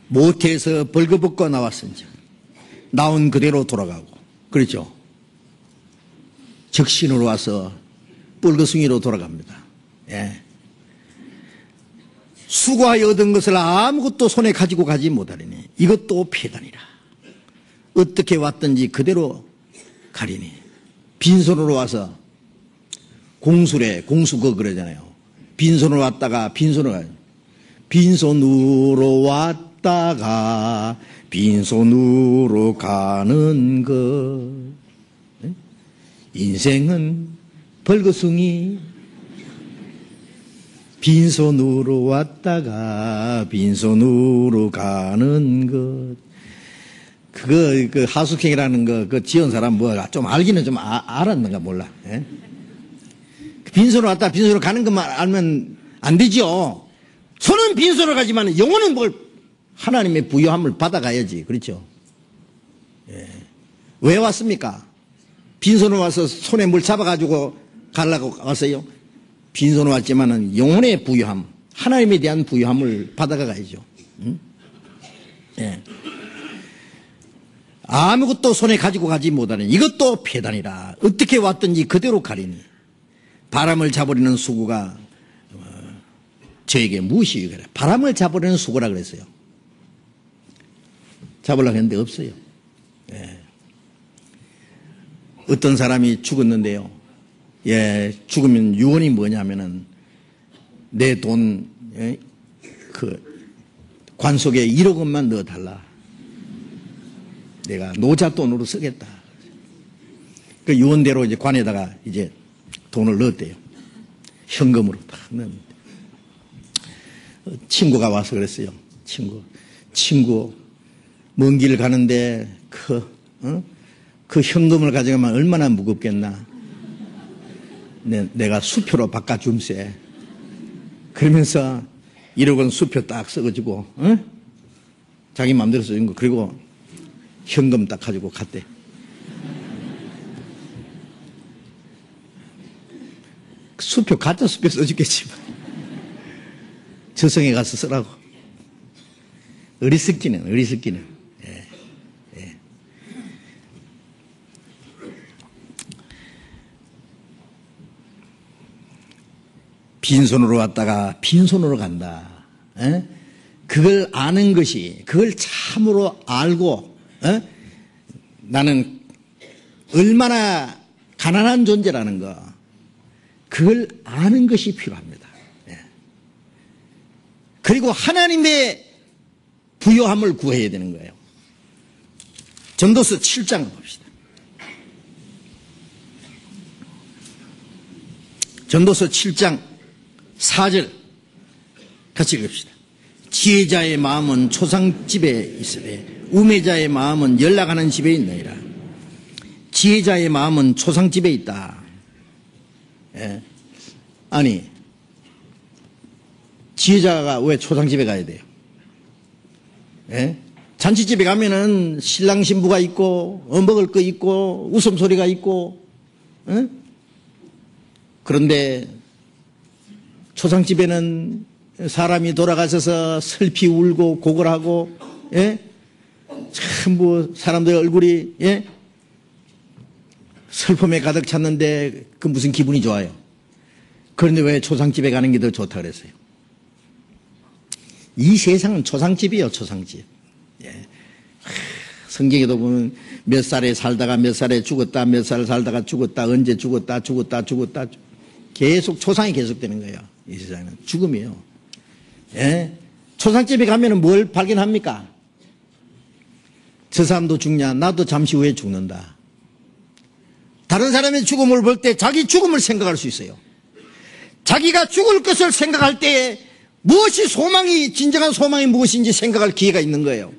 S1: 모태에서 벌거벗고 나왔은즉 나온 그대로 돌아가고, 그렇죠? 적신으로 와서 뻘거숭이로 돌아갑니다. 예. 수고하여 얻은 것을 아무것도 손에 가지고 가지 못하리니 이것도 폐단이라. 어떻게 왔든지 그대로 가리니. 빈손으로 와서 공수래, 공수거 그러잖아요. 빈손으로 왔다가 빈손으로 가요. 빈손으로 왔다가 빈손으로 가는 것. 인생은 벌거숭이. 빈손으로 왔다가 빈손으로 가는 것. 그 하숙행이라는 거, 그 지은 사람 좀 알기는 좀 알았는가 몰라. 예? 빈손으로 왔다 빈손으로 가는 것만 알면 안 되죠. 손은 빈손으로 가지만 영혼은 뭘 하나님의 부요함을 받아가야지. 그렇죠? 예. 왜 왔습니까? 빈손으로 와서 손에 뭘 잡아가지고 가려고 왔어요. 빈손으로 왔지만은 영혼의 부요함, 하나님에 대한 부요함을 받아가야죠. 응? 예. 아무것도 손에 가지고 가지 못하는 이것도 폐단이라. 어떻게 왔든지 그대로 가리니 바람을 잡으려는 수고가 저에게 무엇이 유익하랴. 바람을 잡으려는 수고라 그랬어요. 잡으려고 했는데 없어요. 예. 어떤 사람이 죽었는데요. 예, 죽으면 유언이 뭐냐면은 내 돈, 관 속에 1억 원만 넣어달라. 내가 노잣돈으로 쓰겠다. 그 유언대로 이제 관에다가 이제 돈을 넣었대요. 현금으로 딱 넣었는데. 친구가 와서 그랬어요. 친구, 먼 길 가는데 그 현금을 가져가면 얼마나 무겁겠나. 내가 수표로 바꿔줌세. 그러면서 1억 원 수표 딱 써가지고, 자기 마음대로 써준 거. 그리고 현금 딱 가지고 갔대. 수표, 가짜 수표 써주겠지만. 저성에 가서 쓰라고. 어리석기는. 예. 예. 빈손으로 왔다가 빈손으로 간다. 예? 그걸 아는 것이, 그걸 참으로 알고, 나는 얼마나 가난한 존재라는 거, 그걸 아는 것이 필요합니다. 예. 그리고 하나님의 부요함을 구해야 되는 거예요. 전도서 7장을 봅시다. 전도서 7장 4절 같이 읽읍시다. 지혜자의 마음은 초상집에 있으되 우매자의 마음은 연락하는 집에 있느니라. 지혜자의 마음은 초상집에 있다. 예. 아니, 지혜자가 왜 초상집에 가야 돼요? 예? 잔치집에 가면은 신랑 신부가 있고 먹을 거 있고 웃음소리가 있고 그런데 초상집에는 사람이 돌아가셔서 슬피 울고 고걸하고 전부 사람들 얼굴이 슬픔에 가득 찼는데 그 무슨 기분이 좋아요. 그런데 왜 초상집에 가는 게 더 좋다 그랬어요? 이 세상은 초상집이에요. 초상집. 성경에도 보면 몇 살에 살다가 몇 살에 죽었다, 몇 살 살다가 죽었다, 언제 죽었다 계속 초상이 계속되는 거예요. 이 세상은 죽음이에요. 초상집에 가면 뭘 발견합니까? 저 사람도 죽냐? 나도 잠시 후에 죽는다. 다른 사람의 죽음을 볼 때 자기 죽음을 생각할 수 있어요. 자기가 죽을 것을 생각할 때 무엇이 소망이, 진정한 소망이 무엇인지 생각할 기회가 있는 거예요.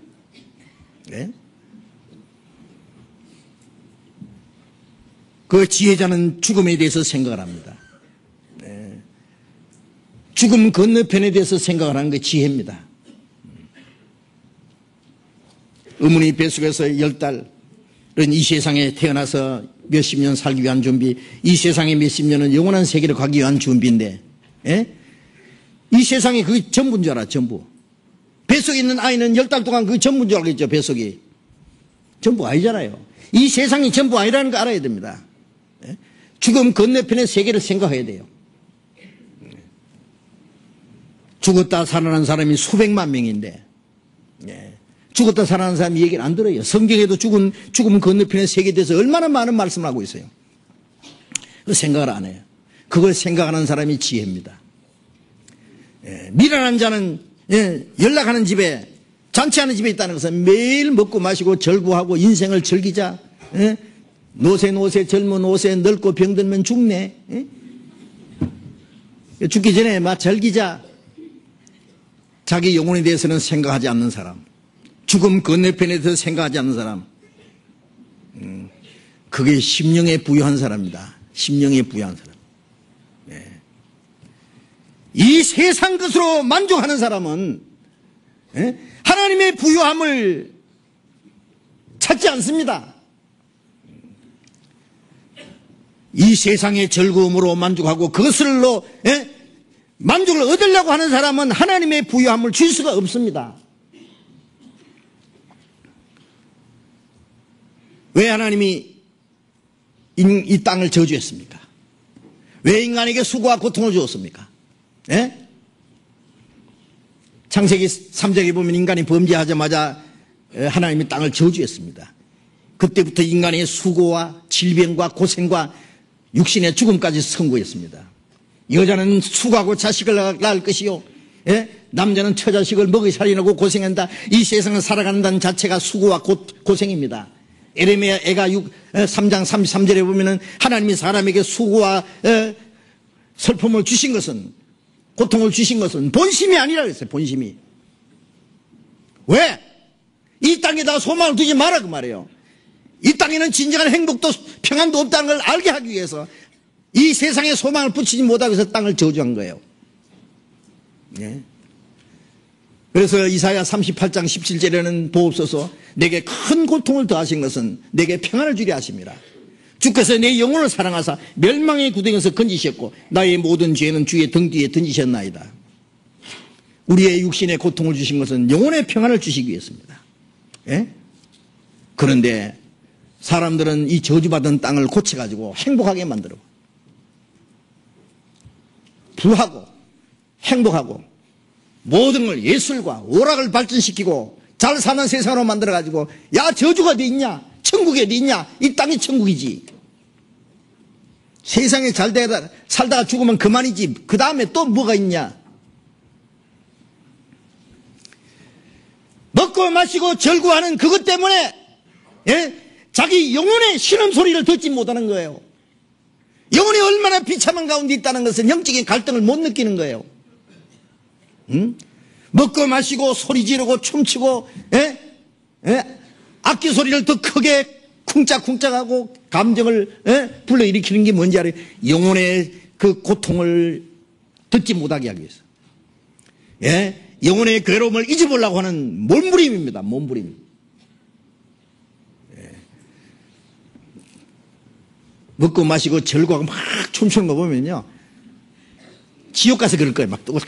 S1: 그 지혜자는 죽음에 대해서 생각을 합니다. 죽음 건너편에 대해서 생각을 하는 게 지혜입니다. 어머니 뱃속에서 10달은 이 세상에 태어나서 몇십 년 살기 위한 준비, 이 세상에 몇십 년은 영원한 세계로 가기 위한 준비인데 이 세상이 그게 전부인 줄 알아. 전부. 뱃속에 있는 아이는 10달 동안 그게 전부인 줄 알겠죠. 뱃속이. 전부 아니잖아요. 이 세상이 전부 아니라는 거 알아야 됩니다. 죽음 건너편의 세계를 생각해야 돼요. 죽었다 살아난 사람이 수백만 명인데 죽었다 살아난 사람이 얘기를 안 들어요. 성경에도 죽음 건너편의 세계에 대해서 얼마나 많은 말씀을 하고 있어요. 그 생각을 안 해요. 그걸 생각하는 사람이 지혜입니다. 미련한 자는 연락하는 집에, 잔치하는 집에 있다는 것은 매일 먹고 마시고 절구하고 인생을 즐기자. 노세 젊은 노세 늙고 병들면 죽네. 죽기 전에 막 즐기자. 자기 영혼에 대해서는 생각하지 않는 사람, 죽음 건너편에 대해서 생각하지 않는 사람, 그게 심령에 부유한 사람입니다. 심령에 부유한 사람. 이 세상 것으로 만족하는 사람은 하나님의 부유함을 찾지 않습니다. 이 세상의 즐거움으로 만족하고 그것을로 만족을 얻으려고 하는 사람은 하나님의 부유함을 줄 수가 없습니다. 왜 하나님이 이 땅을 저주했습니까? 왜 인간에게 수고와 고통을 주었습니까? 창세기 3장에 보면 인간이 범죄하자마자 하나님이 땅을 저주했습니다. 그때부터 인간의 수고와 질병과 고생과 육신의 죽음까지 선고했습니다. 여자는 수고하고 자식을 낳을 것이요, 남자는 처자식을 먹이 살리려고 고생한다. 이 세상을 살아간다는 자체가 수고와 고생입니다. 에레미야 애가 3장 33절에 보면은 하나님이 사람에게 수고와 슬픔을 주신 것은, 고통을 주신 것은 본심이 아니라 그랬어요. 본심이. 왜? 이 땅에다 소망을 두지 마라 그 말이에요. 이 땅에는 진정한 행복도 평안도 없다는 걸 알게 하기 위해서 이 세상에 소망을 붙이지 못하고 해서 땅을 저주한 거예요. 그래서 이사야 38장 17절에는 보옵소서, 내게 큰 고통을 더하신 것은 내게 평안을 주려 하심이라. 주께서 내 영혼을 사랑하사 멸망의 구덩이에서 건지셨고 나의 모든 죄는 주의 등 뒤에 던지셨나이다. 우리의 육신에 고통을 주신 것은 영혼의 평안을 주시기 위해서입니다. 그런데 사람들은 이 저주받은 땅을 고쳐가지고 행복하게 만들어, 부하고 행복하고 모든 걸 예술과 오락을 발전시키고 잘 사는 세상으로 만들어가지고, 야 저주가 어디 있냐, 천국이 어디 있냐, 이 땅이 천국이지. 세상에 잘 살다가 죽으면 그만이지, 그 다음에 또 뭐가 있냐. 먹고 마시고 절구하는 그것 때문에 자기 영혼의 신음소리를 듣지 못하는 거예요. 영혼이 얼마나 비참한 가운데 있다는 것은 영적인 갈등을 못 느끼는 거예요. 먹고 마시고 소리 지르고 춤추고 악기 소리를 더 크게 쿵짝쿵짝하고 감정을 불러일으키는 게 뭔지 알아요? 영혼의 그 고통을 듣지 못하게 하기 위해서. 영혼의 괴로움을 잊어보려고 하는 몸부림입니다. 몸부림. 먹고 마시고 절구하고 막 춤추는 거 보면요, 지옥 가서 그럴 거예요. 막 뜨고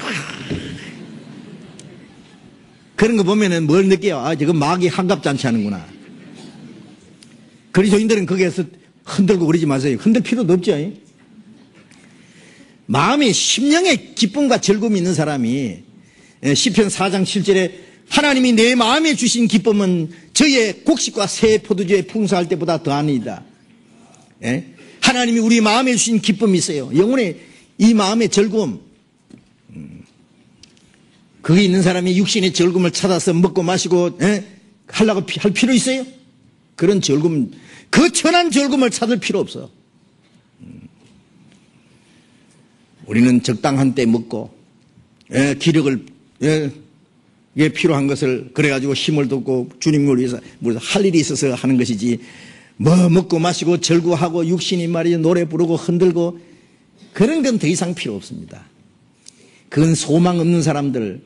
S1: 그런 거 보면은 뭘 느껴요? 아, 저거 마귀 한갑잔치 하는구나. 그리스도인들은 거기에서 흔들고 그러지 마세요. 흔들 필요도 없죠. 마음에 심령의 기쁨과 즐거움이 있는 사람이, 시편 4장 7절에 하나님이 내 마음에 주신 기쁨은 저의 곡식과 새 포도주에 풍성할 때보다 더하니이다. 하나님이 우리 마음에 주신 기쁨이 있어요. 영혼의 이 마음의 즐거움. 그게 있는 사람이 육신의 즐거움을 찾아서 먹고 마시고 하려고 할 필요 있어요? 그런 즐거움, 그 천한 즐거움을 찾을 필요 없어. 우리는 적당한 때 먹고 기력을 필요한 것을 그래가지고 힘을 돋고 주님을 위해서 할 일이 있어서 하는 것이지, 뭐 먹고 마시고 절구하고 육신이 말이야 노래 부르고 흔들고 그런 건 더 이상 필요 없습니다. 그건 소망 없는 사람들,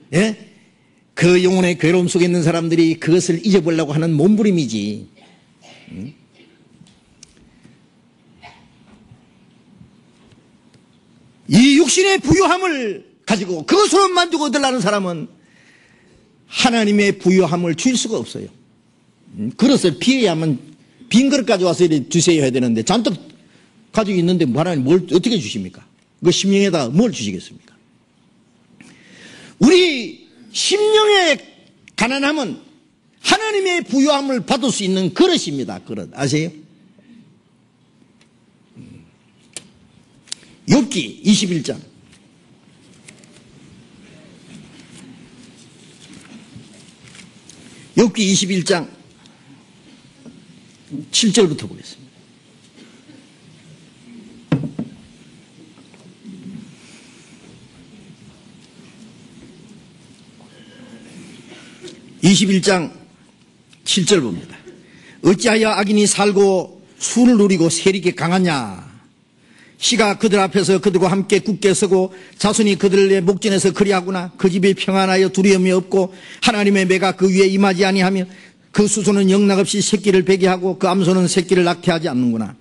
S1: 그 영혼의 괴로움 속에 있는 사람들이 그것을 잊어보려고 하는 몸부림이지. 이 육신의 부유함을 가지고 그것으로 만족을 얻으려는 사람은 하나님의 부유함을 줄 수가 없어요. 그릇을 비워야만 빈 그릇 가져와서 주세요 해야 되는데 잔뜩 가지고 있는데 하나님 뭘 어떻게 주십니까? 그 심령에다 뭘 주시겠습니까? 우리 심령의 가난함은 하나님의 부유함을 받을 수 있는 그릇입니다. 그릇 아세요? 욥기 21장 욥기 21장 7절부터 보겠습니다. (21장) 7절 봅니다. 어찌하여 악인이 살고 수를 누리고 세리게 강하냐? 시가 그들 앞에서 그들과 함께 굳게 서고 자손이 그들의 목전에서 그리하구나. 그 집이 평안하여 두려움이 없고 하나님의 매가 그 위에 임하지 아니하며 그 수소는 영락없이 새끼를 베게 하고 그 암소는 새끼를 낙태하지 않는구나.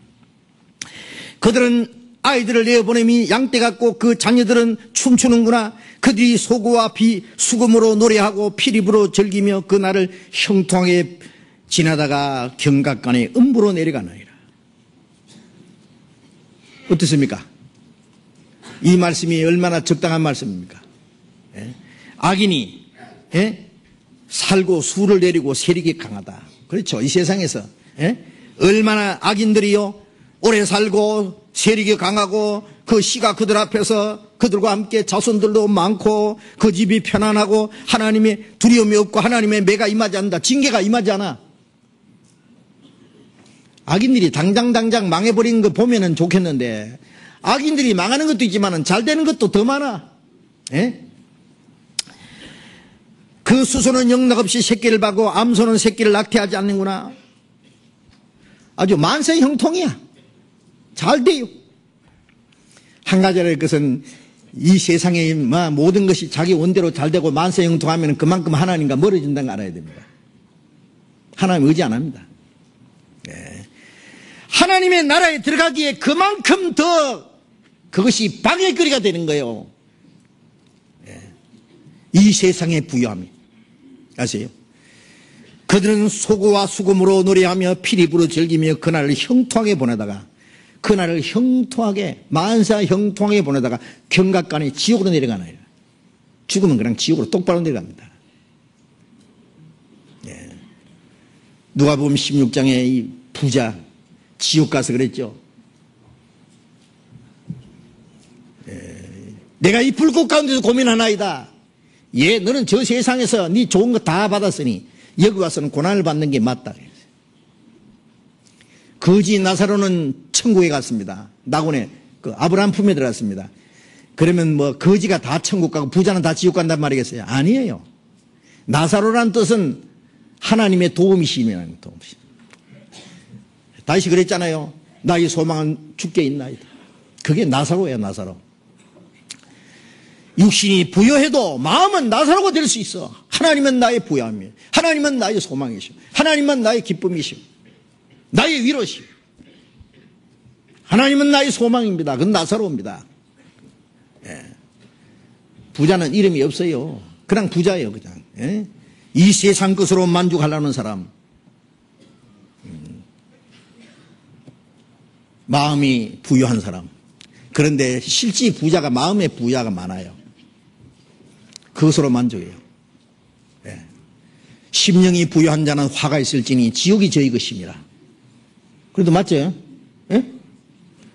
S1: 그들은 아이들을 내어보내미 양떼 같고 그 자녀들은 춤추는구나. 그들이 소고와 수금으로 노래하고 피리부로 즐기며 그 날을 형통하게 지나다가 경각간에 음부로 내려가느니라. 어떻습니까? 이 말씀이 얼마나 적당한 말씀입니까? 악인이 살고 수를 내리고 세력이 강하다. 그렇죠. 이 세상에서 얼마나 악인들이요 오래 살고 세력이 강하고 그 시가 그들 앞에서 그들과 함께 자손들도 많고 그 집이 편안하고 하나님의 두려움이 없고 하나님의 매가 임하지 않는다. 징계가 임하지 않아. 악인들이 당장 망해버리는 거 보면은 좋겠는데 악인들이 망하는 것도 있지만 잘 되는 것도 더 많아. 그 수소는 영락없이 새끼를 바고 암소는 새끼를 낙태하지 않는구나. 아주 만세 형통이야. 잘 돼요. 한 가지 알 것은 이 세상의 모든 것이 자기 원대로 잘 되고 만세 형통하면 그만큼 하나님과 멀어진다는 걸 알아야 됩니다. 하나님 의지 안 합니다. 하나님의 나라에 들어가기에 그만큼 더 그것이 방해거리가 되는 거예요. 이 세상의 부유함이. 아세요? 그들은 소고와 수금으로 노래하며 피리부로 즐기며 그날을 형통하게 보내다가 그날을 형통하게 만사 형통하게 보내다가 경각간에 지옥으로 내려가나요. 죽으면 그냥 지옥으로 똑바로 내려갑니다. 누가복음 16장에 이 부자 지옥 가서 그랬죠. 내가 이 불꽃 가운데서 고민하나이다. 너는 저 세상에서 네 좋은 거 다 받았으니 여기 와서는 고난을 받는 게 맞다. 거지 나사로는 천국에 갔습니다. 낙원에 그 아브라함 품에 들어갔습니다. 그러면 뭐 거지가 다 천국 가고 부자는 다 지옥 간단 말이겠어요? 아니에요. 나사로란 뜻은 하나님의 도움이시면 도움이시. 다시 그랬잖아요. 나의 소망은 주께 있나이다. 그게 나사로예요, 나사로. 육신이 부여해도 마음은 나사로가 될 수 있어. 하나님은 나의 부여함이에요. 하나님은 나의 소망이시오. 하나님은 나의 기쁨이시오. 나의 위로시오. 하나님은 나의 소망입니다. 그건 나사로입니다. 예. 부자는 이름이 없어요. 그냥 부자예요. 그냥. 예? 이 세상 것으로 만족하려는 사람. 마음이 부유한 사람. 그런데 실제 부자가 마음의 부자가 많아요. 그것으로 만족해요. 예. 심령이 부유한 자는 화가 있을지니 지옥이 저희 것입니다. 그래도 맞죠? 예?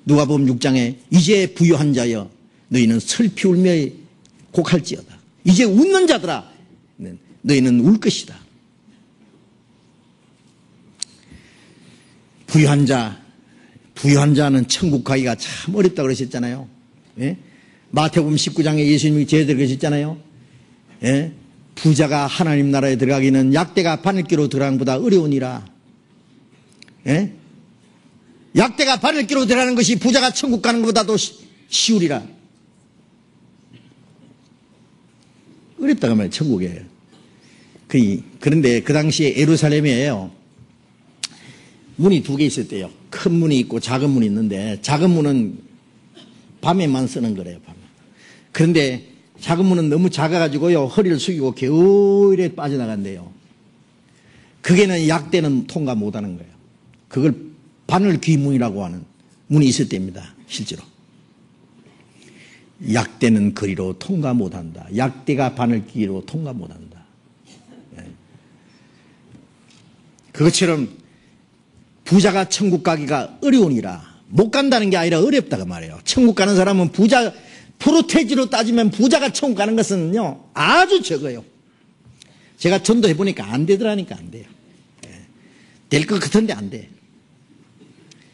S1: 누가복음 6장에 이제 부유한 자여 너희는 슬피 울며 곡할지어다. 이제 웃는 자들아 너희는 울 것이다. 부유한 자는 천국 가기가 참 어렵다고 그러셨잖아요. 예? 마태복음 19장에 예수님이 제자들 그러셨잖아요. 예? 부자가 하나님 나라에 들어가기는 약대가 바늘기로 들어가는 것보다 어려우니라. 예? 약대가 바늘기로 들어가는 것이 부자가 천국 가는 것보다도 쉬우리라. 어렵다고 말이에요. 천국에. 그런데 그 당시에 예루살렘에요. 문이 두 개 있었대요. 큰 문이 있고 작은 문이 있는데 작은 문은 밤에만 쓰는 거래요. 밤에. 그런데 작은 문은 너무 작아가지고요. 허리를 숙이고 겨울에 빠져나간대요. 그게는 약대는 통과 못하는 거예요. 그걸 바늘귀문이라고 하는 문이 있었답니다. 실제로. 약대는 거리로 통과 못한다. 약대가 바늘귀로 통과 못한다. 그것처럼 부자가 천국 가기가 어려우니라. 못 간다는 게 아니라 어렵다고 말해요. 천국 가는 사람은 프로테지로 따지면 부자가 천국 가는 것은요 아주 적어요. 제가 전도해 보니까 안 되더라니까 안 돼요. 될 것 같은데 안 돼.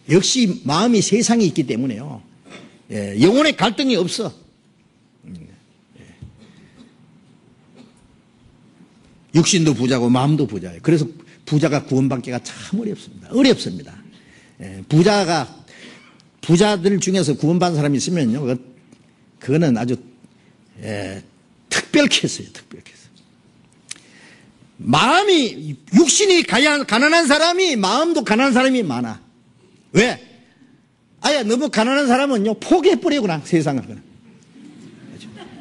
S1: 역시 마음이 세상에 있기 때문에요. 영혼의 갈등이 없어. 육신도 부자고 마음도 부자예요. 그래서 부자가 구원받기가 참 어렵습니다. 부자들 중에서 구원받은 사람이 있으면요, 그거는 아주 특별했어요. 마음이 육신이 가난한 사람이 마음도 가난한 사람이 많아. 왜? 아야 너무 가난한 사람은요 포기해버리고 그냥 세상을.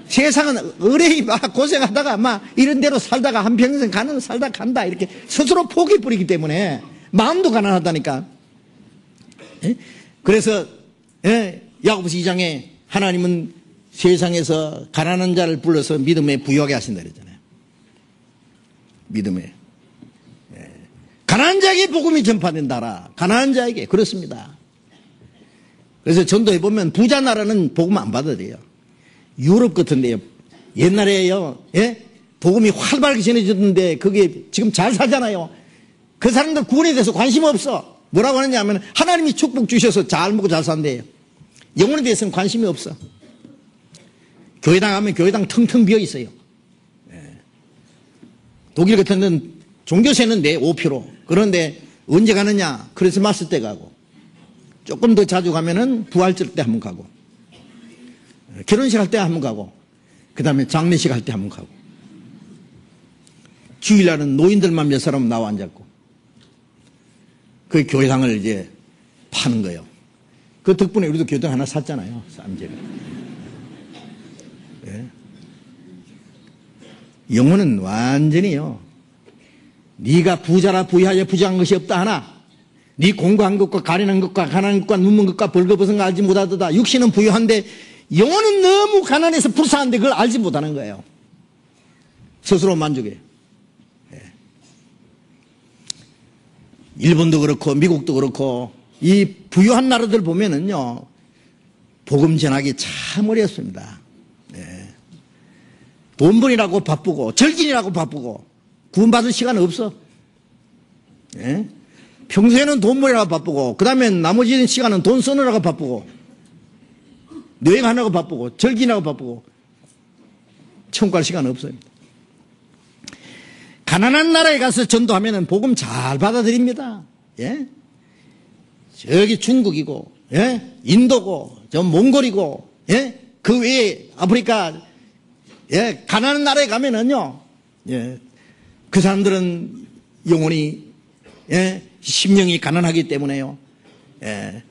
S1: 세상은 의뢰히 막 고생하다가 막 이런 대로 살다가 한평생 살다 간다 이렇게 스스로 포기해버리기 때문에 마음도 가난하다니까. 그래서 야고보서 2장에 하나님은 세상에서 가난한 자를 불러서 믿음에 부유하게 하신다 그랬잖아요. 믿음에. 가난한 자에게 복음이 전파된다라. 가난한 자에게. 그렇습니다. 그래서 전도해보면 부자 나라는 복음 안 받아도 돼요. 유럽 같은데요. 옛날에요. 복음이 활발하게 전해졌는데 그게 지금 잘 살잖아요. 그 사람들 구원에 대해서 관심 없어. 뭐라고 하느냐 면 하나님이 축복 주셔서 잘 먹고 잘 산대요. 영혼에 대해서는 관심이 없어. 교회당 가면 교회당 텅텅 비어 있어요. 독일 같은 데는 종교세는 내 5%. 그런데 언제 가느냐? 크리스마스 때 가고. 조금 더 자주 가면은 부활절 때 한번 가고. 결혼식 할 때 한번 가고. 그 다음에 장례식 할 때 한번 가고. 주일날은 노인들만 몇 사람 나와 앉았고. 그 교회당을 이제 파는 거예요. 그 덕분에 우리도 교회당 하나 샀잖아요. 쌈제가. 영혼은 완전히요. 네가 부자라 부유하여 부자한 것이 없다 하나 네 공부한 것과 가련한 것과 가난한 것과 눈먼 것과 벌거벗은 거 알지 못하도다. 육신은 부유한데 영혼은 너무 가난해서 불쌍한데 그걸 알지 못하는 거예요. 스스로 만족해. 일본도 그렇고 미국도 그렇고 이 부유한 나라들 보면은요 복음 전하기 참 어렵습니다. 돈벌이라고 바쁘고 절gin이라고 바쁘고 구원받을 시간 없어. 평소에는 돈벌이라고 바쁘고 그 다음에 나머지 시간은 돈 쓰느라고 바쁘고 여행하느라고 바쁘고 절gin하고 바쁘고 천국 갈 시간 없어요. 가난한 나라에 가서 전도하면 복음 잘 받아들입니다. 저기 중국이고 인도고 저 몽골이고 그 외에 아프리카 예, 가난한 나라에 가면은요, 예, 그 사람들은 영혼이, 예, 심령이 가난하기 때문에요, 예,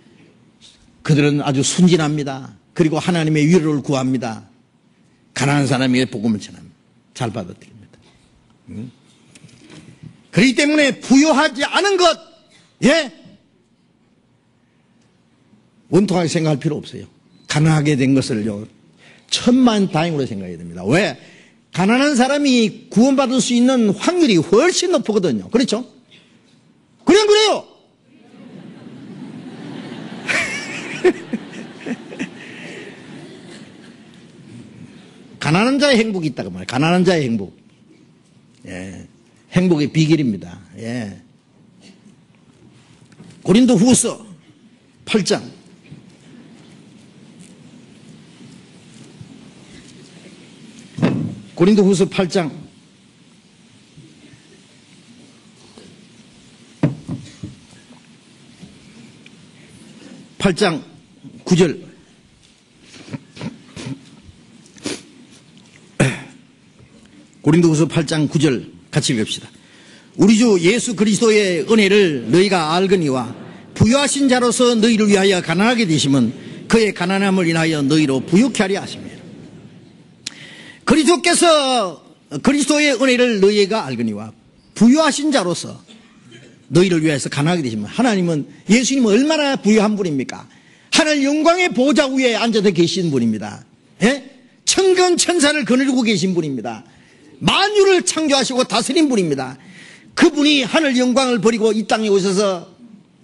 S1: 그들은 아주 순진합니다. 그리고 하나님의 위로를 구합니다. 가난한 사람에게 복음을 전합니다. 잘 받아들입니다. 그렇기 때문에 부유하지 않은 것, 예, 원통하게 생각할 필요 없어요. 가난하게 된 것을요, 천만다행으로 생각해야 됩니다. 왜? 가난한 사람이 구원받을 수 있는 확률이 훨씬 높거든요. 그렇죠? 그래요? 가난한 자의 행복이 있다고 말해요. 가난한 자의 행복. 예. 행복의 비결입니다. 예. 고린도 후서 8장. 고린도 후서 8장. 8장 9절. 고린도후서 8장 9절 같이 읽읍시다. 우리 주 예수 그리스도의 은혜를 너희가 알거니와 부유하신 자로서 너희를 위하여 가난하게 되심은 그의 가난함을 인하여 너희로 부유케 하려 하심이라. 그리스도께서 그리스도의 은혜를 너희가 알거니와 부유하신 자로서 너희를 위해서 가난하게 되시면, 하나님은, 예수님은 얼마나 부유한 분입니까? 하늘 영광의 보좌 위에 앉아서 계신 분입니다. 예? 천군 천사를 거느리고 계신 분입니다. 만유를 창조하시고 다스린 분입니다. 그분이 하늘 영광을 버리고 이 땅에 오셔서,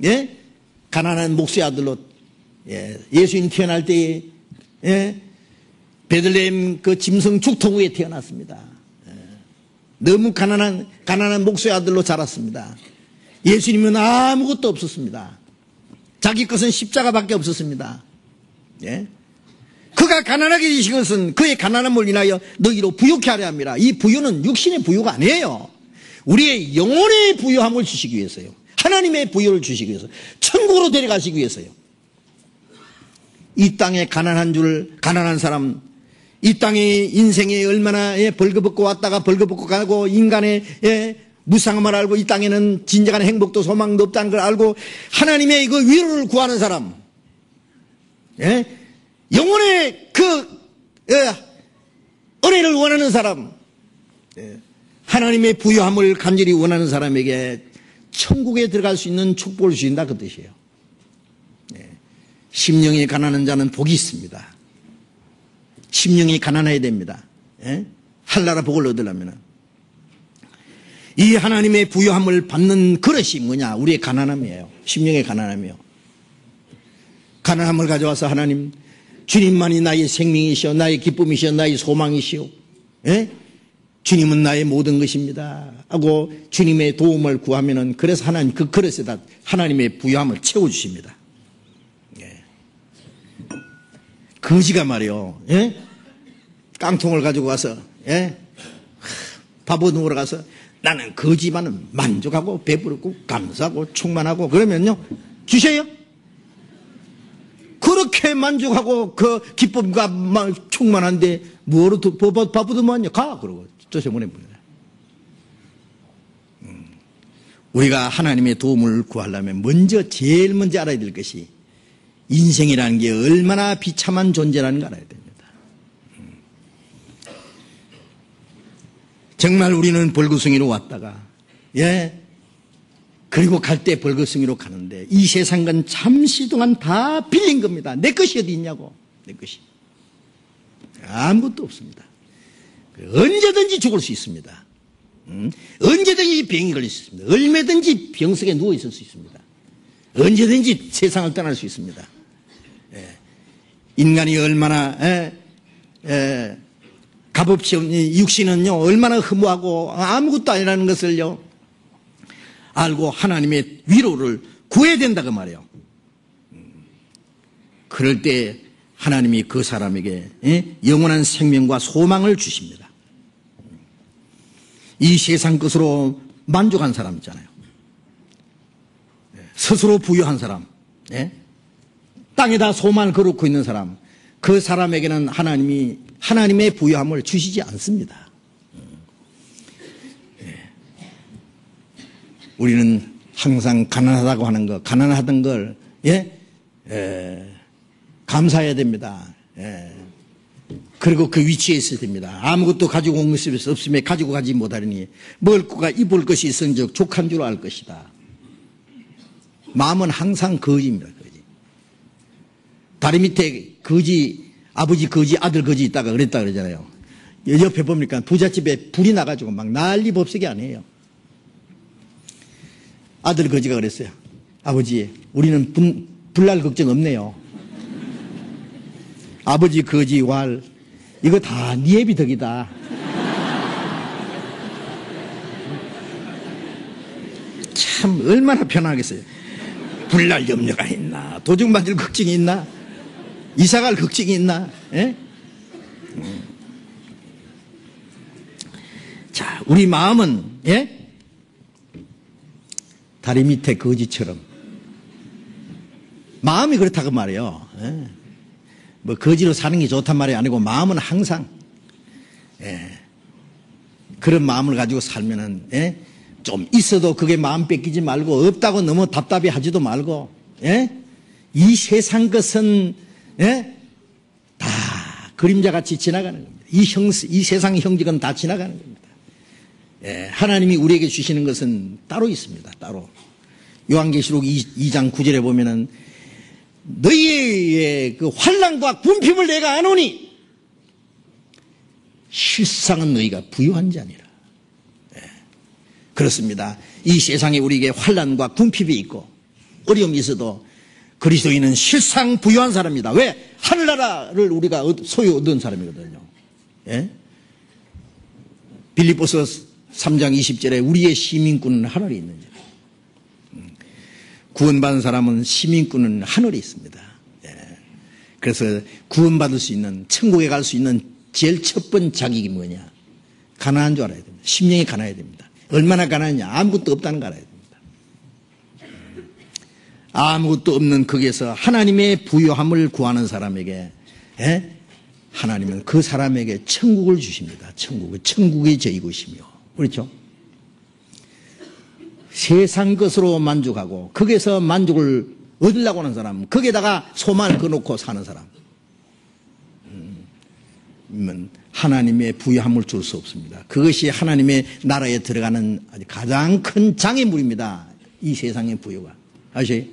S1: 예? 가난한 목수의 아들로, 예, 예수님 태어날 때에, 예? 베들레헴 그 짐승 죽통 위에 태어났습니다. 예. 너무 가난한 목수의 아들로 자랐습니다. 예수님은 아무것도 없었습니다. 자기 것은 십자가밖에 없었습니다. 예? 그가 가난하게 되신 것은 그의 가난함을 인하여 너희로 부유케 하려 합니다. 이 부유는 육신의 부유가 아니에요. 우리의 영혼의 부유함을 주시기 위해서요. 하나님의 부유를 주시기 위해서, 천국으로 데려가시기 위해서요. 이 땅에 가난한 사람, 이 땅에 인생에 얼마나 벌거벗고 왔다가 벌거벗고 가고 인간의 무상함을 알고 이 땅에는 진정한 행복도 소망도 없다는 걸 알고 하나님의 그 위로를 구하는 사람, 예? 영혼의 은혜를 원하는 사람, 예? 하나님의 부유함을 간절히 원하는 사람에게 천국에 들어갈 수 있는 축복을 주신다, 그 뜻이에요. 예. 심령이 가난한 자는 복이 있습니다. 심령이 가난해야 됩니다. 예? 할나라 복을 얻으려면. 이 하나님의 부유함을 받는 그릇이 뭐냐? 우리의 가난함이에요. 심령의 가난함이에요. 가난함을 가져와서 하나님, 주님만이 나의 생명이시오, 나의 기쁨이시오, 나의 소망이시오, 예? 주님은 나의 모든 것입니다 하고 주님의 도움을 구하면은, 그래서 하나님 그 그릇에다 하나님의 부유함을 채워주십니다. 예. 거지가 말이요, 예? 깡통을 가지고 가서, 예? 밥 얻으러 가서 나는 거지만은 만족하고 배부르고 감사하고 충만하고 그러면요, 주셔요? 그렇게 만족하고 그 기쁨과 충만한데 뭐로 밥 얻으면요, 가! 그러고 쫓아보냅니다. 우리가 하나님의 도움을 구하려면 제일 먼저 알아야 될 것이 인생이라는 게 얼마나 비참한 존재라는 걸 알아야 됩니다. 정말 우리는 벌거숭이로 왔다가, 예, 그리고 갈 때 벌거숭이로 가는데, 이 세상은 잠시 동안 다 빌린 겁니다. 내 것이 어디 있냐고. 내 것이 아무것도 없습니다. 언제든지 죽을 수 있습니다. 언제든지 병이 걸릴 수 있습니다. 얼마든지 병석에 누워 있을 수 있습니다. 언제든지 세상을 떠날 수 있습니다. 예. 인간이 얼마나 값없이 육신은요 얼마나 허무하고 아무것도 아니라는 것을요 알고 하나님의 위로를 구해야 된다고 말해요. 그럴 때 하나님이 그 사람에게 영원한 생명과 소망을 주십니다. 이 세상 것으로 만족한 사람 있잖아요. 스스로 부유한 사람, 땅에다 소망을 걸어놓고 있는 사람, 그 사람에게는 하나님의 부유함을 주시지 않습니다. 우리는 항상 가난하다고 하는 거, 가난하던 걸, 감사해야 됩니다. 그리고 그 위치에 있어야 됩니다. 아무것도 가지고 온 것이 없으며 가지고 가지 못하리니 먹을 것과 입을 것이 있은즉 족한 줄 알 것이다. 마음은 항상 거지입니다. 거지. 다리 밑에 거지, 아버지 거지, 아들 거지 있다가 그랬다 그러잖아요. 옆에 보니까 부잣집에 불이 나가지고 막 난리 법석이 아니에요. 아들 거지가 그랬어요. 아버지, 우리는 불날 걱정 없네요. 아버지 거지 왈, 이거 다 네 애비 덕이다. 참 얼마나 편하겠어요. 불날 염려가 있나, 도둑 맞을 걱정이 있나, 이사갈 걱정이 있나. 자, 우리 마음은 다리 밑에 거지처럼 마음이 그렇다고 말이에요. 뭐 거지로 사는 게 좋단 말이 아니고 마음은 항상 그런 마음을 가지고 살면은 좀 있어도 그게 마음 뺏기지 말고 없다고 너무 답답해 하지도 말고 이 세상 것은 다 그림자같이 지나가는 겁니다. 이 세상의 형직은 다 지나가는 겁니다. 하나님이 우리에게 주시는 것은 따로 있습니다. 따로. 요한계시록 2장 9절에 보면은 너희의 그 환난과 궁핍을 내가 아노니 실상은 너희가 부유한 자니라. 그렇습니다. 이 세상에 우리에게 환난과 궁핍이 있고 어려움이 있어도 그리스도인은 실상 부유한 사람입니다. 왜? 하늘나라를 우리가 소유 얻은 사람이거든요. 빌립보서 3장 20절에 우리의 시민권은 하늘에 있는지. 구원받은 사람은 시민권은 하늘에 있습니다. 그래서 구원받을 수 있는, 천국에 갈 수 있는 제일 첫 번째 자격이 뭐냐? 가난한 줄 알아야 됩니다. 심령이 가난해야 됩니다. 얼마나 가난하냐? 아무것도 없다는 걸 알아야 됩니다. 아무것도 없는 거기에서 하나님의 부유함을 구하는 사람에게 하나님은 그 사람에게 천국을 주십니다. 천국이 저희 것이며. 그렇죠? 세상 것으로 만족하고 거기에서 만족을 얻으려고 하는 사람, 거기에다가 소망을 거놓고 사는 사람, 하나님의 부유함을 줄 수 없습니다. 그것이 하나님의 나라에 들어가는 가장 큰 장애물입니다. 이 세상의 부유가. 아시죠?